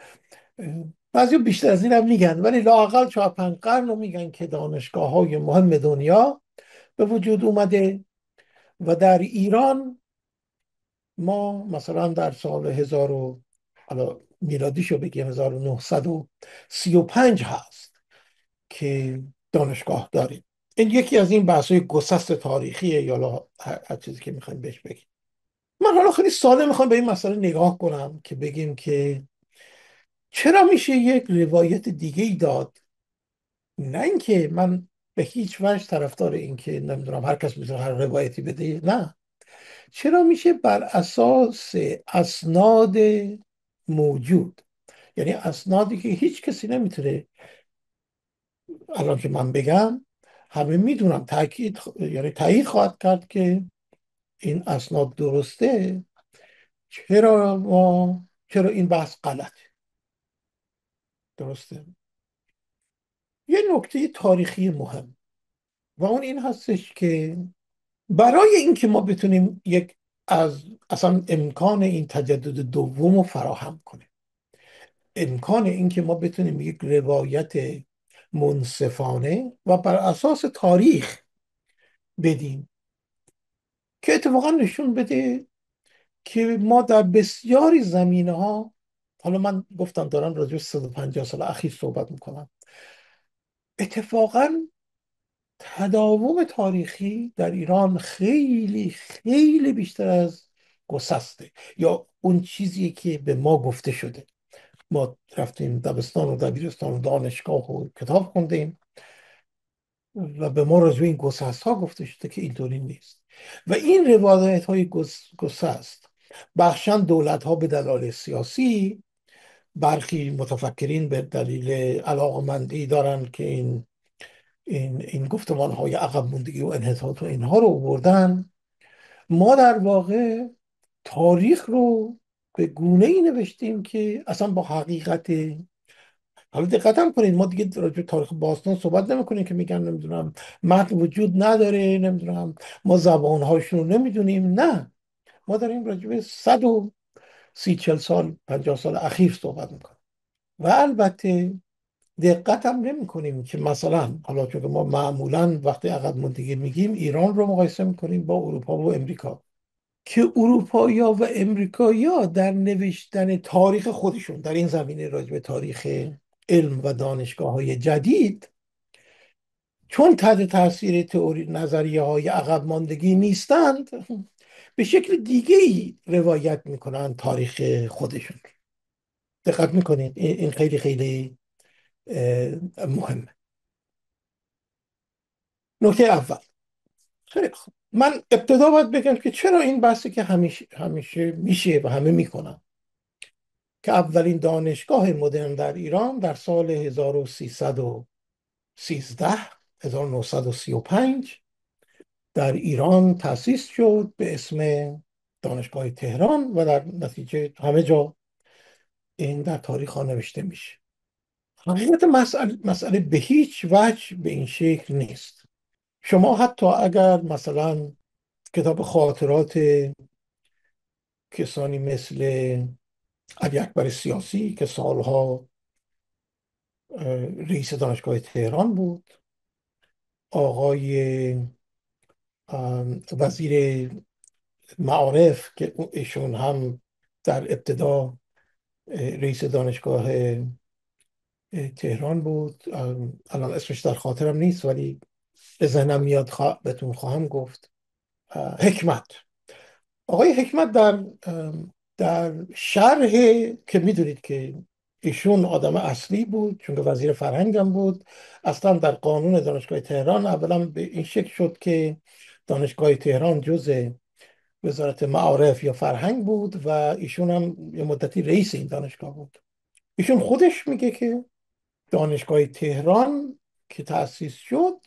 بعضی بیشتر از این هم میگن، ولی لااقل 4 5 قرن رو میگن که دانشگاه های مهم دنیا به وجود اومده. و در ایران ما مثلا در سال 1000 حالا میلادیشو بگیم 1935 هست که دانشگاه داریم. این یکی از این بحث های گسست تاریخیه، یا هر چیزی که میخوایم بهش بگیم. من حالا خیلی ساده میخوام به این مسئله نگاه کنم که بگیم که چرا میشه یک روایت دیگه ای داد. نه اینکه من به هیچ وجه طرفدار این که نمیدونم هر کس میتونه هر روایتی بده، نه. چرا میشه بر اساس اسناد موجود، یعنی اسنادی که هیچ کسی نمیتونه الان که من بگم همه میدونم یعنی تایید خواهد کرد که این اسناد درسته، چرا این بحث غلطه؟ درسته. یه نکته تاریخی مهم و اون این هستش که برای اینکه ما بتونیم اصلا امکان این تجدد دوم رو فراهم کنیم، امکان اینکه ما بتونیم یک روایت منصفانه و بر اساس تاریخ بدیم که اتفاقا نشون بده که ما در بسیاری زمینه ها، حالا من گفتم دارم راجع به 150 سال اخیر صحبت میکنم، اتفاقا تداوم تاریخی در ایران خیلی خیلی بیشتر از گسسته یا اون چیزی که به ما گفته شده. ما رفتیم دبستان و دبیرستان و دانشگاه و کتاب خوندیم و به ما راجع به این گسست ها گفته شده که اینطوری نیست. و این روایت های گسست بخشن دولت ها به دلایل سیاسی، برخی متفکرین به دلیل علاقمندی دارن که این گفتمان های عقب موندگی و انحطاط و اینها رو بردن. ما در واقع تاریخ رو به گونه ای نوشتیم که اصلا با حقیقت، حالا دقت هم کنید، ما دیگه راجع به تاریخ باستان صحبت نمیکنیم که میگن نمیدونم متن وجود نداره، نمیدونم ما زبانهاشون رو نمیدونیم. نه، ما داریم راجع به 130 40 سال 50 سال اخیر صحبت میکنیم. و البته دقت هم نمی کنیم که مثلا حالا چون که ما معمولا وقتی عقب ماندگی میگیم ایران رو مقایسه میکنیم با اروپا و امریکا، که اروپایی و امریکایی در نوشتن تاریخ خودشون در این زمینه راجع به تاریخ علم و دانشگاه های جدید، چون تحت تاثیر تئوری نظریه های عقب ماندگی نیستند، به شکل دیگه ای روایت میکنن تاریخ خودشون. دقت میکنید این خیلی خیلی مهمه. نکته اول، خیلی خوب، من ابتدا باید بگم که چرا این بحثی که همیشه میشه و همه میکنن، که اولین دانشگاه مدرن در ایران در سال 1313 1935 در ایران تأسیس شد به اسم دانشگاه تهران، و در نتیجه همه جا این در تاریخ ها نوشته میشه. حقیقت مسئله به هیچ وجه به این شکل نیست. شما حتی اگر مثلا کتاب خاطرات کسانی مثل علی اکبر سیاسی که سالها رئیس دانشگاه تهران بود، آقای وزیر معارف که ایشون هم در ابتدا رئیس دانشگاه تهران بود، الان اسمش در خاطرم نیست ولی به ذهنم میاد، بهتون خواهم گفت. حکمت، آقای حکمت در شرح، که میدونید که ایشون آدم اصلی بود چون که وزیر فرهنگم بود، اصلا در قانون دانشگاه تهران اولا به این شکل شد که دانشگاه تهران جز وزارت معارف یا فرهنگ بود و ایشون هم یه مدتی رئیس این دانشگاه بود. ایشون خودش میگه که دانشگاه تهران که تأسیس شد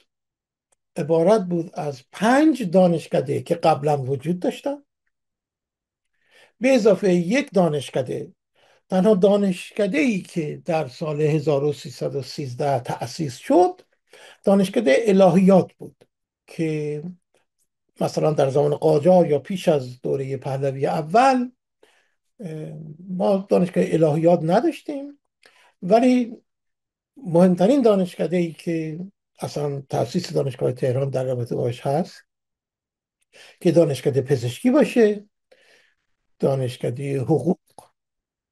عبارت بود از 5 دانشکده که قبلا وجود داشتن به اضافه یک دانشکده. تنها دانشکده ای که در سال 1313 تأسیس شد دانشکده الهیات بود، که مثلا در زمان قاجار یا پیش از دوره پهلوی اول ما دانشگاه الهیات نداشتیم. ولی مهمترین دانشکده ای که اصلا تأسیس دانشگاه تهران در رابطه باش هست که دانشکده پزشکی باشه، دانشکده حقوق،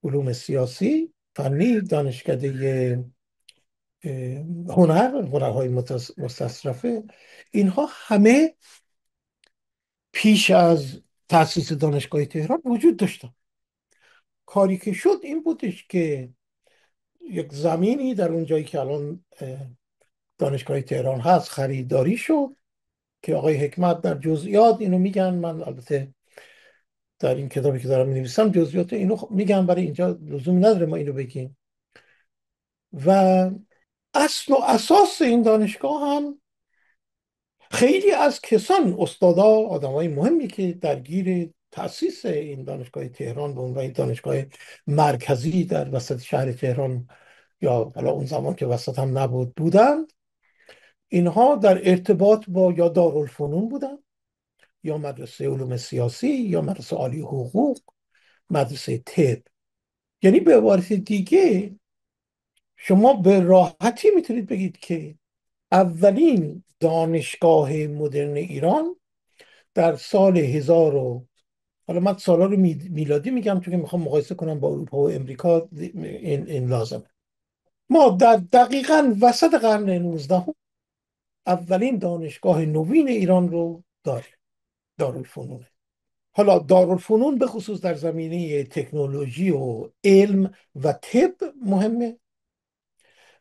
علوم سیاسی فنی، دانشکده هنرهای مستصرفه. اینها همه پیش از تأسیس دانشگاه تهران وجود داشتن. کاری که شد این بودش که یک زمینی در اون جایی که الان دانشگاه تهران هست خریداری شد، که آقای حکمت در جزئیات اینو میگن. من البته در این کتابی که دارم می‌نویسم جزئیات اینو میگم، برای اینجا لزومی نداره ما اینو بگیم. و اصل و اساس این دانشگاه هم خیلی از کسان، استادا، آدمای مهمی که درگیر تأسیس این دانشگاه تهران بود و این دانشگاه مرکزی در وسط شهر تهران، یا حالا اون زمان که وسط هم نبود، بودند. اینها در ارتباط با یا دارالفنون بودن، یا مدرسه علوم سیاسی، یا مدرسه عالی حقوق، مدرسه طب. یعنی به عبارت دیگه شما به راحتی میتونید بگید که اولین دانشگاه مدرن ایران در سال 1000 حالا من سالا رو میلادی میگم چون که میخوام مقایسه کنم با اروپا و امریکا، این لازمه. ما در دقیقا وسط قرن 19 اولین دانشگاه نوین ایران رو داریم، دارالفنون. حالا دارالفنون به خصوص در زمینه تکنولوژی و علم و طب مهمه،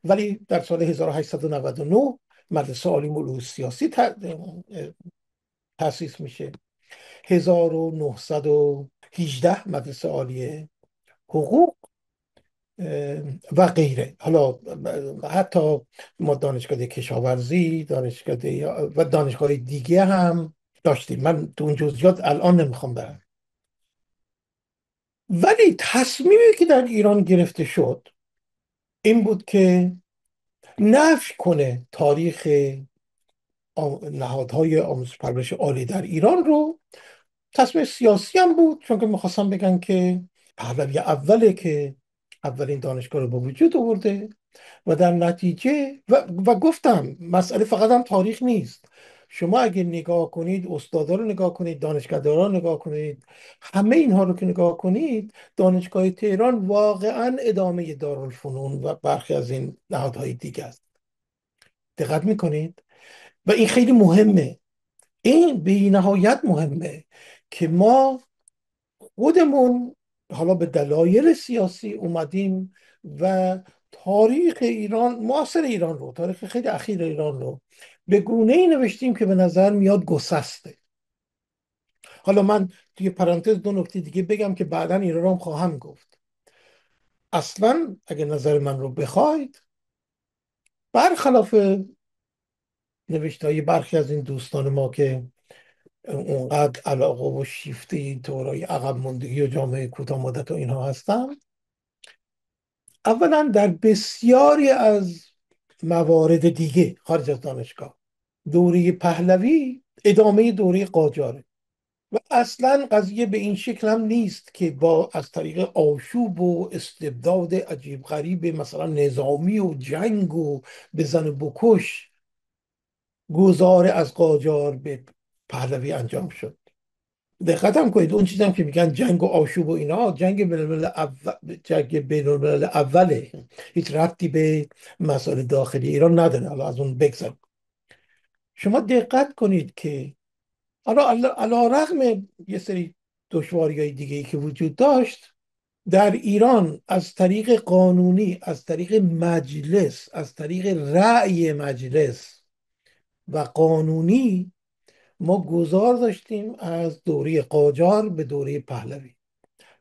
ولی در سال 1899 مدرسه عالی علوم سیاسی تأسیس میشه. 1918 مدرسه عالی حقوق و غیره. حالا حتی ما دانشگاه کشاورزی، دانشگاه و دانشگاه دیگه هم داشتیم. من تو اون جزئیات الان نمیخوام برم. ولی تصمیمی که در ایران گرفته شد این بود که نفی کنه تاریخ نهادهای آموزش پرورش عالی در ایران رو. تصمیم سیاسی هم بود، چون که میخواستم بگن که پهلوی اوله که اولین دانشگاه رو به وجود آورده و در نتیجه و گفتم مسئله فقط هم تاریخ نیست. شما اگه نگاه کنید، استادا رو نگاه کنید، دانشگاه‌ها رو نگاه کنید، همه اینها رو که نگاه کنید، دانشگاه تهران واقعا ادامه دارالفنون و برخی از این نهادهای دیگه است. دقت میکنید؟ و این خیلی مهمه. این به نهایت مهمه که ما خودمون حالا به دلایل سیاسی اومدیم و تاریخ ایران، معاصر ایران رو، تاریخ خیلی اخیر ایران رو به گونه ای نوشتیم که به نظر میاد گسسته. حالا من توی پرانتز دو نکته دیگه بگم که بعدا این رو هم خواهم گفت. اصلا اگه نظر من رو بخواید، برخلاف نوشته های برخی از این دوستان ما که اونقدر علاقه و شیفته این طورای عقب ماندگی و جامعه کوتاه مدت و اینها هستن، اولا در بسیاری از موارد دیگه خارج از دانشگاه دوره پهلوی ادامه دوره قاجاره و اصلا قضیه به این شکل هم نیست که با از طریق آشوب و استبداد عجیب غریب مثلا نظامی و جنگ و بزن و بکش گذار از قاجار به پهلوی انجام شد. دقت هم کنید اون چیزی هم که میگن جنگ و آشوب و اینا، جنگ بین الملل اوله، هیچ ربطی به مسائل داخلی ایران نداره. حالا از اون بگذار. شما دقت کنید که حالا علی رغم یه سری دشواری های دیگه ای که وجود داشت، در ایران از طریق قانونی، از طریق مجلس، از طریق رأی مجلس و قانونی ما گذار داشتیم از دوره قاجار به دوره پهلوی.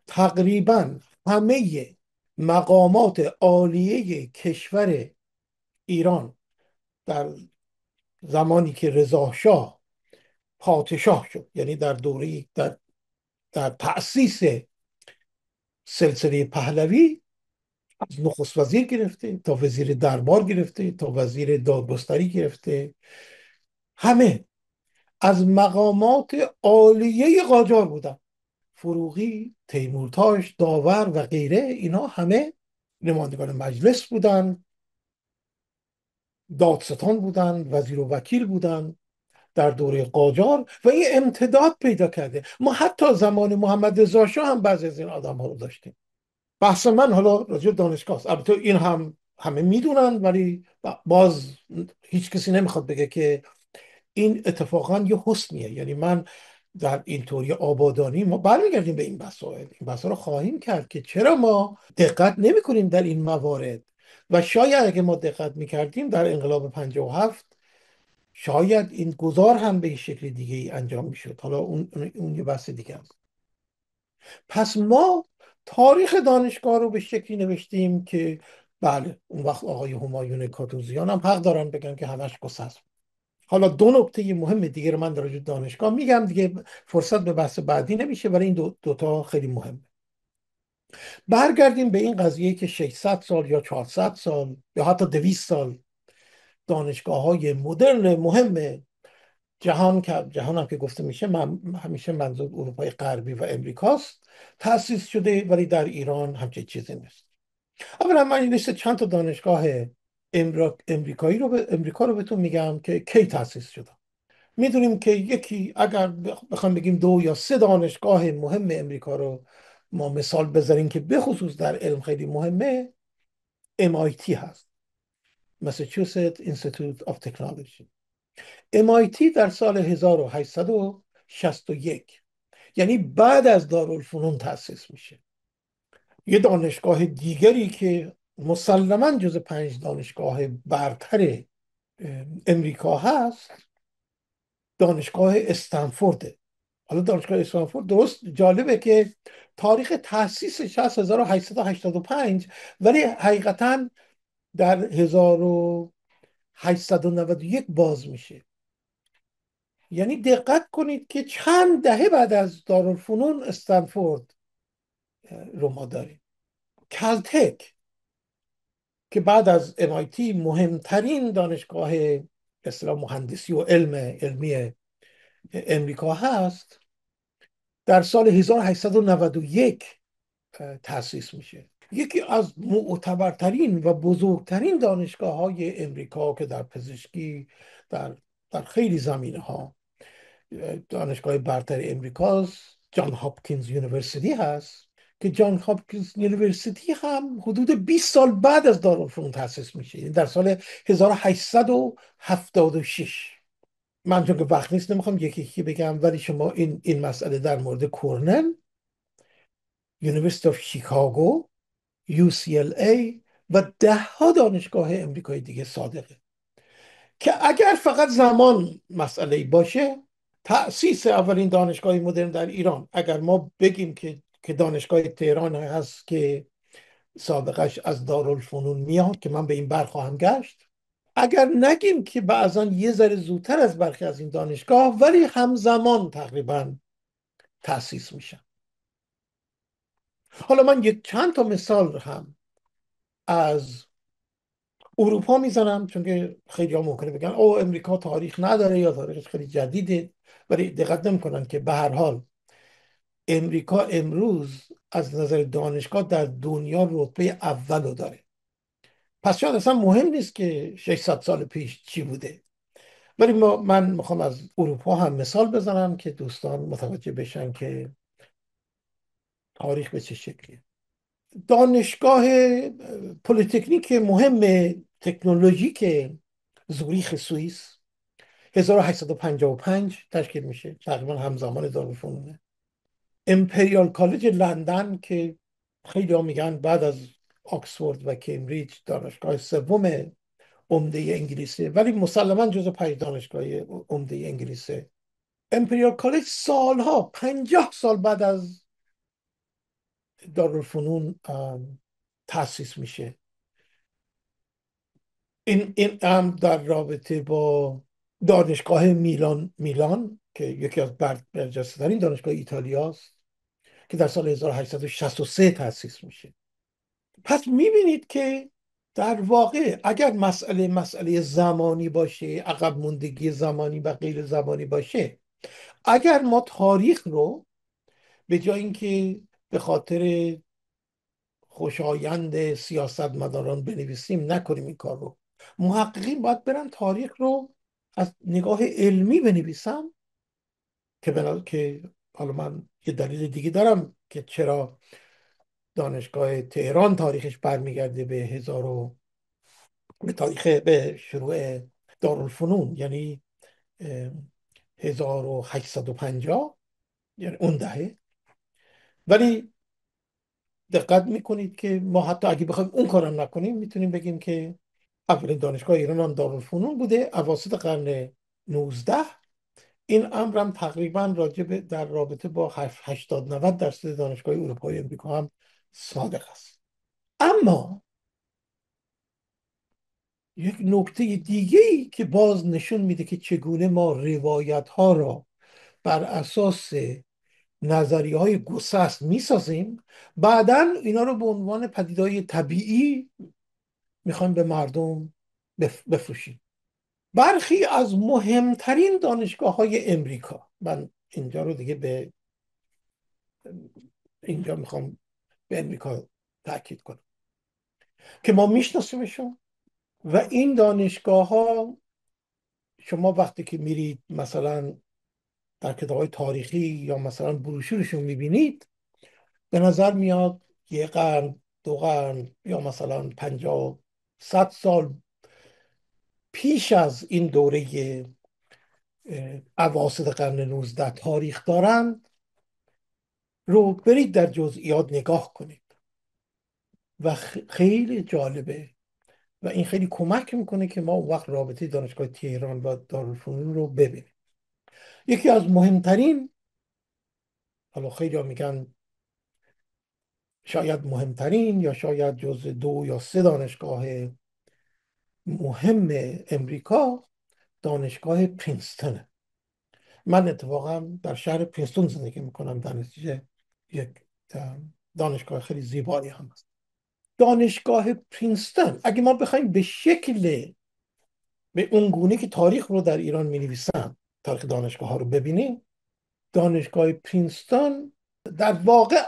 تقریبا همه مقامات عالیه کشور ایران در زمانی که رضا شاه پادشاه شد، یعنی در دوره در تأسیس سلسله پهلوی، از نخست وزیر گرفته تا وزیر دربار گرفته تا وزیر دادگستری گرفته، همه از مقامات عالیه قاجار بودن. فروغی، تیمورتاش، داور و غیره، اینا همه نمایندگان مجلس بودن، دادستان بودن، وزیر و وکیل بودن در دوره قاجار و این امتداد پیدا کرده. ما حتی زمان محمد رضا شاه هم بعضی از این آدم ها رو داشتیم. بحث من حالا راجع به دانشگاه است، البته این هم همه میدونن، ولی باز هیچ کسی نمیخواد بگه که این اتفاقا یه حسنیه. یعنی من در این طوری آبادانی ما برمیگردیم به این مسائل، این مسائل رو خواهیم کرد که چرا ما دقت نمی کنیم در این موارد. و شاید اگه ما دقت میکردیم در انقلاب 57 شاید این گذار هم به شکل دیگه ای انجام میشد. حالا اون یه بحث دیگه است. پس ما تاریخ دانشگاه رو به شکلی نوشتیم که بله، اون وقت آقای همایون کاتوزیان هم حق دارن بگن که همش گسست. حالا دو نکته مهم دیگه رو من در وجود دانشگاه میگم دیگه، فرصت به بحث بعدی نمیشه، ولی این دوتا خیلی مهمه. برگردیم به این قضیه که 600 سال یا 400 سال یا حتی 200 سال دانشگاه های مدرن مهم جهان، که جهان هم که گفته میشه همیشه منظور اروپای غربی و امریکاست، تأسیس شده، ولی در ایران همچین چیزی نیست. اولا من این لیست چند تا دانشگاه امریکایی رو امریکا رو بهتون میگم که کی تأسیس شده. میدونیم که یکی، اگر بخوام بگیم دو یا سه دانشگاه مهم امریکا رو ما مثال بذاریم که به خصوص در علم خیلی مهمه، MIT هست، Massachusetts Institute of Technology. MIT در سال 1861، یعنی بعد از دارالفنون تأسیس میشه. یه دانشگاه دیگری که مسلما جز 5 دانشگاه برتر امریکا هست، دانشگاه استنفورد. حالا دانشگاه استنفورد درست جالبه که تاریخ تأسیسش از 1885، ولی حقیقتا در 1891 باز میشه. یعنی دقت کنید که چند دهه بعد از دارالفنون استنفورد رو ما داریم. کلتک که بعد از MIT مهمترین دانشگاه اصطلاح مهندسی و علمی امریکا هست، در سال 1891 تأسیس میشه. یکی از معتبرترین و بزرگترین دانشگاه های امریکا که در پزشکی، در در خیلی زمینه ها دانشگاه برتر امریکاست، جان هاپکینز یونیورسیتی هست که جان هاپکینز یونیورسیتی هم حدود 20 سال بعد از دارالفنون تأسیس میشه، یعنی در سال 1876. من چون که وقت نیست نمیخوام یکی یکی بگم، ولی شما این مسئله در مورد کرنل، یونیورسیتی آف شیکاگو، UCLA و ده ها دانشگاه امریکایی دیگه صادقه که اگر فقط زمان مسئله باشه، تأسیس اولین دانشگاه مدرن در ایران، اگر ما بگیم که دانشگاه تهران هست که سابقش از دارالفنون میاد که من به این برخواهم گشت، اگر نگیم که بعضا یه ذره زودتر از برخی از این دانشگاه ولی همزمان تقریبا تأسیس میشن. حالا من یک چند تا مثال هم از اروپا میزنم، چون که خیلی ها ممکنه بگن او امریکا تاریخ نداره یا تاریخش خیلی جدیده، ولی دقت نمیکنن که به هر حال امریکا امروز از نظر دانشگاه در دنیا رتبه اول رو داره. پس شاید اصلا مهم نیست که 600 سال پیش چی بوده، ولی من میخوام از اروپا هم مثال بزنم که دوستان متوجه بشن که تاریخ به چه شکلیه. دانشگاه پلیتکنیک مهم تکنولوژیک زوریخ سوئیس 1855 تشکیل میشه، تقریبا همزمان دارالفنونه. امپریال کالج لندن که خیلی ها میگن بعد از آکسفورد و کمبریج دانشگاه سوم عمده انگلیسه، ولی مسلما جزو 5 دانشگاه عمده انگلیسه. امپریال کالج سالها 50 سال بعد از دارالفنون تأسیس میشه. این هم در رابطه با دانشگاه میلان که یکی از برجسته‌ترین دانشگاه ایتالیاست که در سال 1863 تأسیس میشه. پس میبینید که در واقع اگر مسئله زمانی باشه، عقب موندگی زمانی و غیر زمانی باشه، اگر ما تاریخ رو به جای اینکه به خاطر خوشایند سیاستمداران بنویسیم، نکنیم این کار رو. محققین باید برن تاریخ رو از نگاه علمی بنویسن که حالا من یه دلیل دیگه دارم که چرا دانشگاه تهران تاریخش برمیگرده به شروع دارالفنون، یعنی 1850، یعنی اون دهه. ولی دقت میکنید که ما حتی اگه بخوایم اون کارم نکنیم میتونیم بگیم که اولین دانشگاه ایران هم دارالفنون بوده اواسط قرن 19. این امرم تقریبا در رابطه با 80-90% دانشگاه اروپایی امریکا هم صادق است. اما یک نکته دیگه ای که باز نشون میده که چگونه ما روایت ها را بر اساس نظریه های گسست میسازیم، بعدا اینا رو به عنوان پدیدهای طبیعی میخوایم به مردم بفروشیم. برخی از مهمترین دانشگاه های امریکا، من اینجا رو دیگه اینجا میخوام به امریکا تاکید کنم که ما میشناسیمشون، و این دانشگاه ها شما وقتی که میرید مثلا در کتاب های تاریخی یا مثلا بروشورشون میبینید، به نظر میاد یه قرن، 2 قرن یا مثلا 50-100 سال پیش از این دوره اواسط قرن 19 تاریخ دارند رو برید در جزئیات نگاه کنید و خیلی جالبه و این خیلی کمک میکنه که ما اون وقت رابطه دانشگاه تهران و دارالفنون رو ببینیم. یکی از مهمترین، حالا خیلی ها میگن شاید مهمترین یا شاید جز 2 یا 3 دانشگاه مهم امریکا، دانشگاه پرینستون. من اتفاقا در شهر پرینستون زندگی میکنم، در نتیجه یک دانشگاه خیلی زیبایی هم هست. دانشگاه پرینستون اگه ما بخوایم به شکل، به اون گونه که تاریخ رو در ایران می نویسن، تاریخ دانشگاه ها رو ببینیم، دانشگاه پرینستون در واقع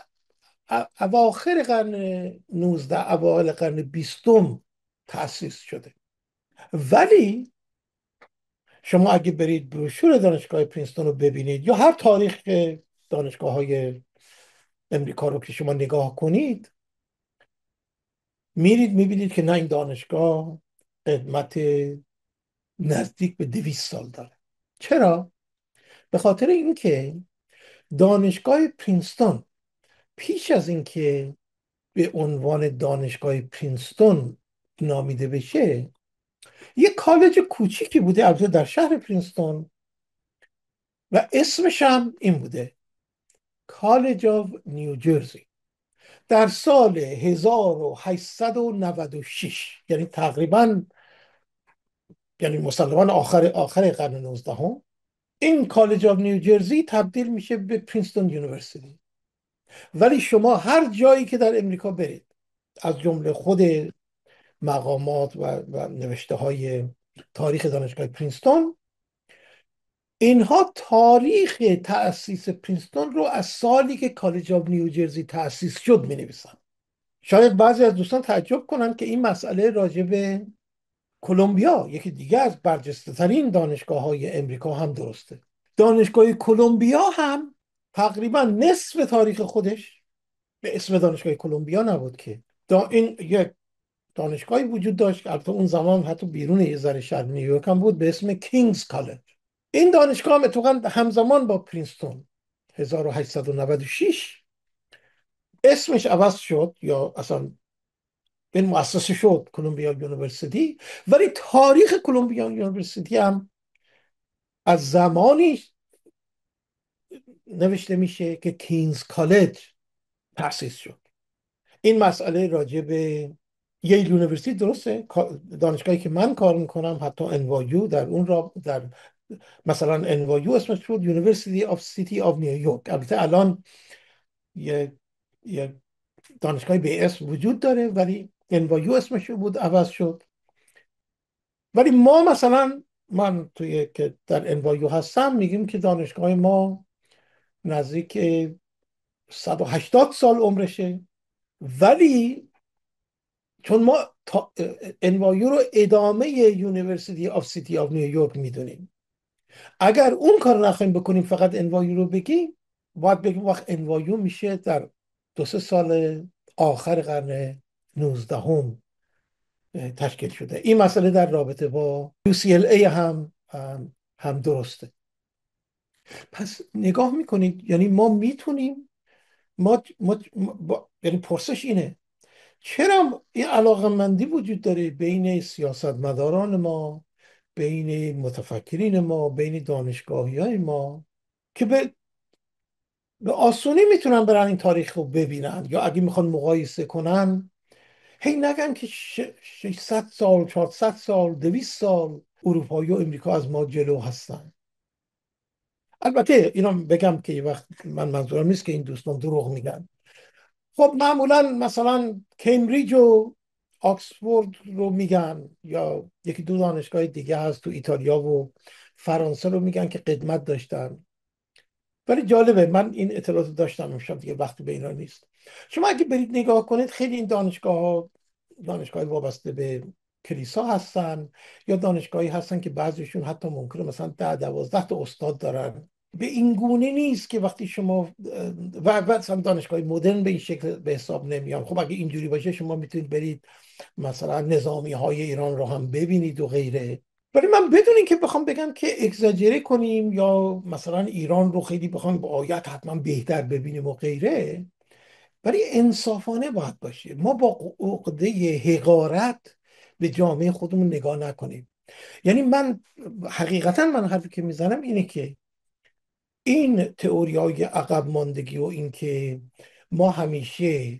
اواخر قرن 19 اوایل قرن 20 تأسیس شده. ولی شما اگه برید بروشور دانشگاه پرینستون رو ببینید یا هر تاریخ دانشگاه های امریکا رو که شما نگاه کنید، میرید میبینید که نه، این دانشگاه قدمت نزدیک به 200 سال داره. چرا؟ به خاطر اینکه دانشگاه پرینستون پیش از اینکه به عنوان دانشگاه پرینستون نامیده بشه، یه کالج کوچیکی بوده البته در شهر پرینستون و اسمش هم این بوده، کالج آف نیوجرسی. در سال 1896، یعنی تقریبا، یعنی مسلما آخر قرن 19، این کالج آف نیوجرسی تبدیل میشه به پرینستون یونیورسیتی. ولی شما هر جایی که در امریکا برید، از جمله خود مقامات و نوشته های تاریخ دانشگاه پرینستون، اینها تاریخ تأسیس پرینستون رو از سالی که کالج آف نیوجرسی تأسیس شد می نویسن. شاید بعضی از دوستان تعجب کنند که این مسئله راجع به کلمبیا، یکی دیگه از برجسته ترین دانشگاه های امریکا، هم درسته. دانشگاه کلمبیا هم تقریبا نصف تاریخ خودش به اسم دانشگاه کلمبیا نبود که این یک دانشگاهی وجود داشت، البته اون زمان حتی بیرون یه ذره شهر نیویورک هم بود، به اسم کینگز کالج. این دانشگاه هم اتفاقا همزمان با پرینستون 1896 اسمش عوض شد، یا اصلا این مؤسسه شد کلمبیا یونیورسیتی. ولی تاریخ کلمبیا یونیورسیتی هم از زمانی نوشته میشه که کینگز کالج تأسیس شد. این مسئله راجع به ییل یونیورسیتی درسته، دانشگاهی که من کار میکنم، حتی NYU در اون را در مثلا NYU اسمش شد University of City of New York. البته الان یه دانشگاهی به اسم وجود داره ولی NYU اسمش بود عوض شد. ولی ما مثلا، من توی که در NYU هستم، میگیم که دانشگاه ما نزدیک 180 سال عمرشه. ولی چون ما NYU رو ادامه یونیورسیتی آف سیتی آف نیویورک میدونیم، اگر اون کار نخواهیم بکنیم فقط NYU رو بگیم، باید بگیم وقت NYU میشه در 2-3 سال آخر قرن 19 تشکیل شده. این مسئله در رابطه با UCLA هم درسته. پس نگاه میکنید، یعنی ما میتونیم، یعنی پرسش اینه چرا این علاقمندی وجود داره بین سیاستمداران ما، بین متفکرین ما، بین دانشگاهی های ما، که به آسونی میتونن برن این تاریخ رو ببینن، یا اگه میخوان مقایسه کنن هی نگن که 600 سال، 400 سال، 200 سال اروپایی و امریکا از ما جلو هستن. البته اینا بگم که وقت من منظورم نیست که این دوستان دروغ میگن. خب معمولا مثلا کمبریج و آکسفورد رو میگن، یا یکی دو دانشگاه دیگه هست تو ایتالیا و فرانسه رو میگن که قدمت داشتن. ولی جالبه، من این اطلاعات داشتم، امشب دیگه وقتی به اینا نیست. شما اگه برید نگاه کنید، خیلی این دانشگاه وابسته به کلیسا هستن، یا دانشگاهی هستن که بعضیشون حتی ممکنه مثلا 10-12 تا استاد دارن. به این گونه نیست که وقتی شما و مثلا دانشگاه مدرن به این شکل به حساب نمیان. خب اگه اینجوری باشه شما میتونید برید مثلا نظامی های ایران رو هم ببینید و غیره. ولی من بدون اینکه بخوام بگم که اگزاجره کنیم یا مثلا ایران رو خیلی بخوام با آیت حتما بهتر ببینیم و غیره، ولی انصافانه باید باشه. ما با عقده حقارت به جامعه خودمون نگاه نکنیم. یعنی حقیقتا من حرفی که میزنم اینه که این تئوری های عقب ماندگی و اینکه ما همیشه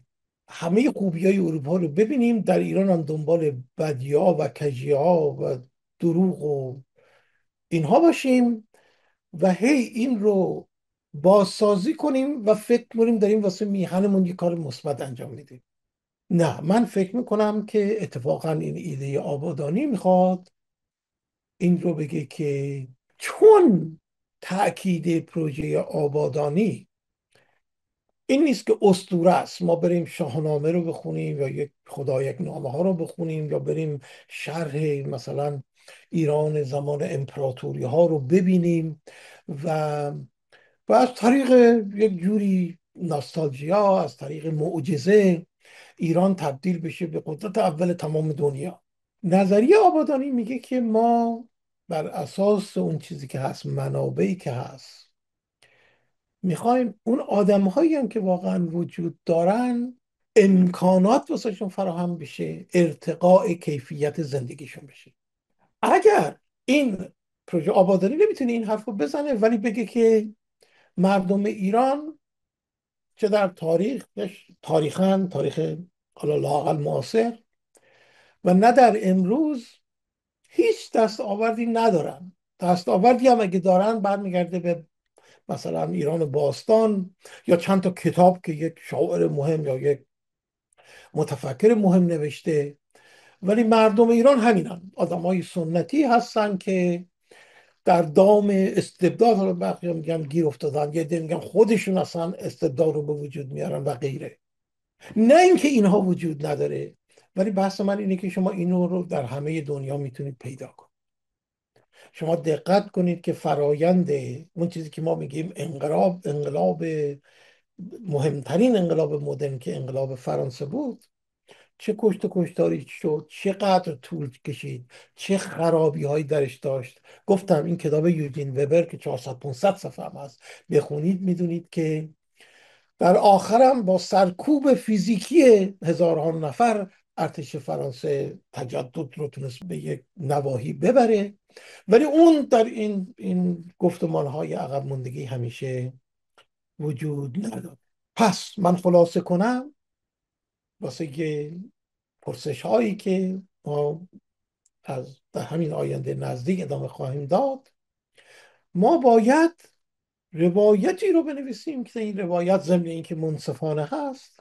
همه خوبی های اروپا رو ببینیم، در ایران هم دنبال بدی ها و کجی ها و دروغ و اینها باشیم و هی این رو بازسازی کنیم و فکر کنیم داریم واسه میهنمون یه کار مثبت انجام میدیم. نه، من فکر میکنم که اتفاقا این ایده آبادانی میخواد این رو بگه که چون تأکید پروژه آبادانی این نیست که اسطوره است، ما بریم شاهنامه رو بخونیم یا یک خدایک نامه ها رو بخونیم یا بریم شرح مثلا ایران زمان امپراتوری ها رو ببینیم و و از طریق یک جوری ناستالژیا، از طریق معجزه، ایران تبدیل بشه به قدرت اول تمام دنیا. نظریه آبادانی میگه که ما بر اساس اون چیزی که هست، منابعی که هست، میخوایم اون آدم هایی هم که واقعا وجود دارن امکانات واسهشون فراهم بشه، ارتقاء کیفیت زندگیشون بشه. اگر این پروژه آبادانی نمیتونه این حرف رو بزنه ولی بگه که مردم ایران چه در تاریخ حالا لااقل معاصر و نه در امروز هیچ دستاوردی ندارن، دستاوردی هم اگه دارن برمیگرده به مثلا ایران باستان یا چند تا کتاب که یک شاعر مهم یا یک متفکر مهم نوشته. ولی مردم ایران همینن، آدمای سنتی هستن که در دام استبداد، حالا بقیه میگن گیر افتادن، یه عده میگن خودشون اصلا استبداد رو به وجود میارن و غیره. نه اینکه اینها وجود نداره، ولی بحث من اینه که شما اینو رو در همه دنیا میتونید پیدا کنید. شما دقت کنید که فرایند اون چیزی که ما میگیم انقلاب مهمترین انقلاب مدرن که انقلاب فرانسه بود، چه کشت و کشتاری شد، چقدر طول کشید، چه خرابی هایی درش داشت. گفتم این کتاب یوجین وبر که 400 500 صفحه هم هست، بخونید میدونید که در آخرم با سرکوب فیزیکی هزاران نفر ارتش فرانسه تجدد رو تونست به یک نواحی ببره. ولی اون در این گفتمان های عقب ماندگی همیشه وجود نداره. پس من خلاصه کنم، واسه یه پرسش هایی که ما در همین آینده نزدیک ادامه خواهیم داد، ما باید روایتی رو بنویسیم که این روایت ضمن اینکه منصفانه هست،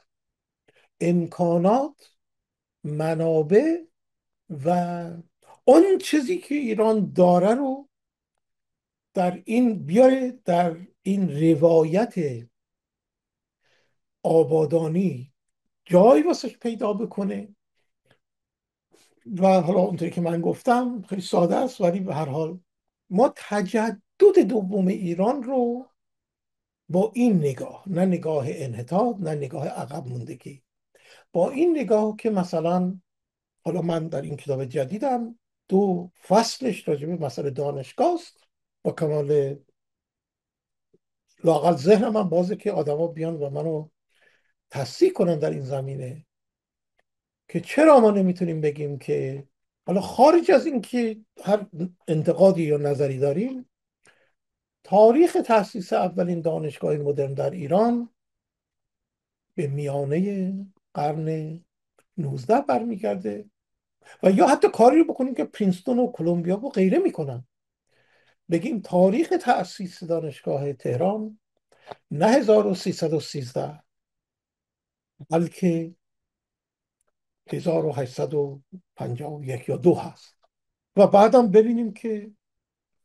امکانات، منابع و اون چیزی که ایران داره رو در این بیاره، در این روایت آبادانی جای واسش پیدا بکنه. و حالا اونطوری که من گفتم خیلی ساده است، ولی به هر حال ما تجدد دوم ایران رو با این نگاه، نه نگاه انحطاط نه نگاه عقب موندگی، با این نگاه که مثلا حالا من در این کتاب جدیدم 2 فصلش راجع به مسئله دانشگاه است، با کمال لااقل ذهنم هم بازه که آدما بیان و منو تصحیح کنن در این زمینه که چرا ما نمیتونیم بگیم که حالا خارج از این که هر انتقادی یا نظری داریم، تاریخ تأسیس اولین دانشگاه مدرن در ایران به میانه قرن 19 برمیگرده. و یا حتی کاری رو بکنیم که پرینستون و کلمبیا و غیره میکنن، بگیم تاریخ تأسیس دانشگاه تهران نه 1313 بلکه 1851 یا 2 هست. و بعدم ببینیم که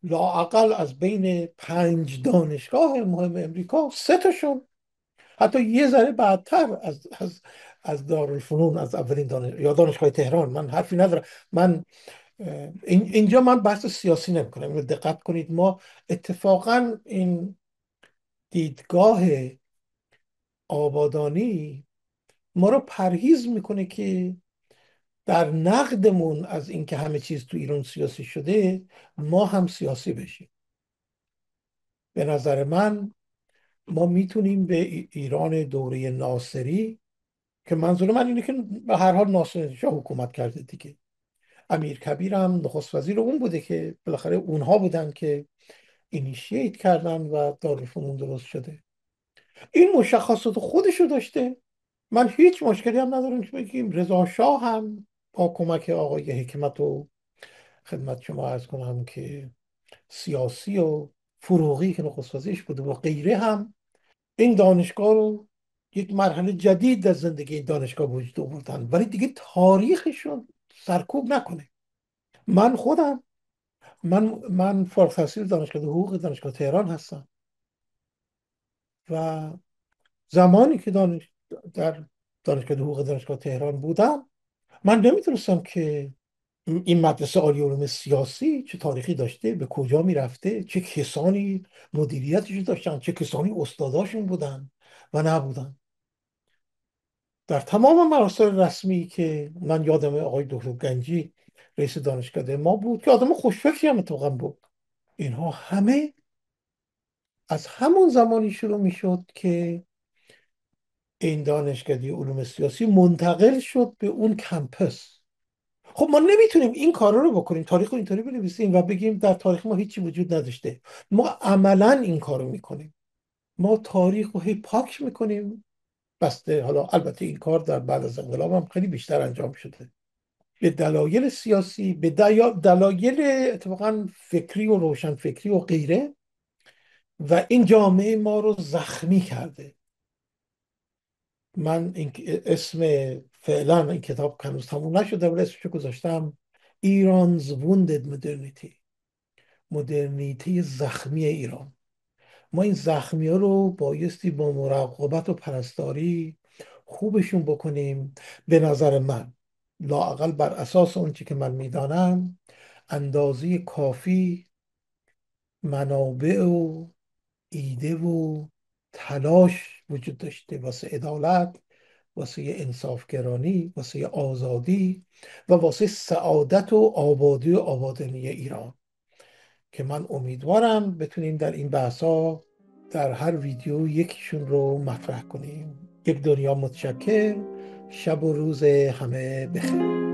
لااقل از بین 5 دانشگاه مهم امریکا 3 تاشون حتی یه ذره بعدتر از دارالفنون، از اولین یا دانشگاه تهران، من حرفی ندارم. من اینجا من بحث سیاسی نمی‌کنم، دقت کنید ما اتفاقا این دیدگاه آبادانی ما رو پرهیز میکنه که در نقدمون از اینکه همه چیز تو ایران سیاسی شده ما هم سیاسی بشیم. به نظر من ما میتونیم به ایران دوره ناصری، که منظور من اینه که به هر حال ناصر شاه حکومت کرده دیگه، امیر کبیر هم نخست وزیر اون بوده که بالاخره اونها بودن که اینیشییت کردن و دارالفنون درست شده، این مشخصات خودشو داشته. من هیچ مشکلی هم ندارم که بگیم رضا شاه هم با کمک آقای حکمت و خدمت شما عرض کنم که سیاسی و فروغی که نخست وزیرش بوده و غیره هم این دانشگاه رو یک مرحله جدید در زندگی این دانشگاه به وجود آوردن، ولی دیگه تاریخشون سرکوب نکنه. من خودم من فارغ التحصیل دانشگاه حقوق دانشگاه تهران هستم و زمانی که در دانشگاه حقوق دانشگاه تهران بودم، من نمیدونستم که این مدرسه عالی علوم سیاسی چه تاریخی داشته، به کجا میرفته، چه کسانی مدیریتش داشتن، چه کسانی استاداشون بودن و نبودن. در تمام مراسم رسمی که من یادم آقای دکتر گنجی رئیس دانشکده ما بود که آدم خوشفکری هم اتفاقا بود، اینها همه از همون زمانی شروع میشد که این دانشکده علوم سیاسی منتقل شد به اون کمپس. خب ما نمیتونیم این کارا رو بکنیم، تاریخ رو اینطوری بنویسیم و بگیم در تاریخ ما هیچی وجود نداشته. ما عملا این کارو میکنیم، ما تاریخ رو هی پاک میکنیم. بسته حالا البته این کار در بعد از انقلاب هم خیلی بیشتر انجام شده به دلایل سیاسی، به دلایل اتفاقا فکری و روشن فکری و غیره، و این جامعه ما رو زخمی کرده. من این اسم فعلا این کتاب هنوز تموم نشده ولی اسمشو گذاشتم ایرانز wounded modernity، مدرنیته زخمی ایران. ما این زخمی ها رو بایستی با مراقبت و پرستاری خوبشون بکنیم. به نظر من لااقل بر اساس اون چی که من میدانم اندازه کافی منابع و ایده و تلاش وجود داشته واسه عدالت، واسه انصافگرانی، واسه آزادی و واسه سعادت و آبادی و آبادانی ایران، که من امیدوارم بتونیم در این بحثا در هر ویدیو یکیشون رو مطرح کنیم. یک دنیا متشکر. شب و روز همه بخیر.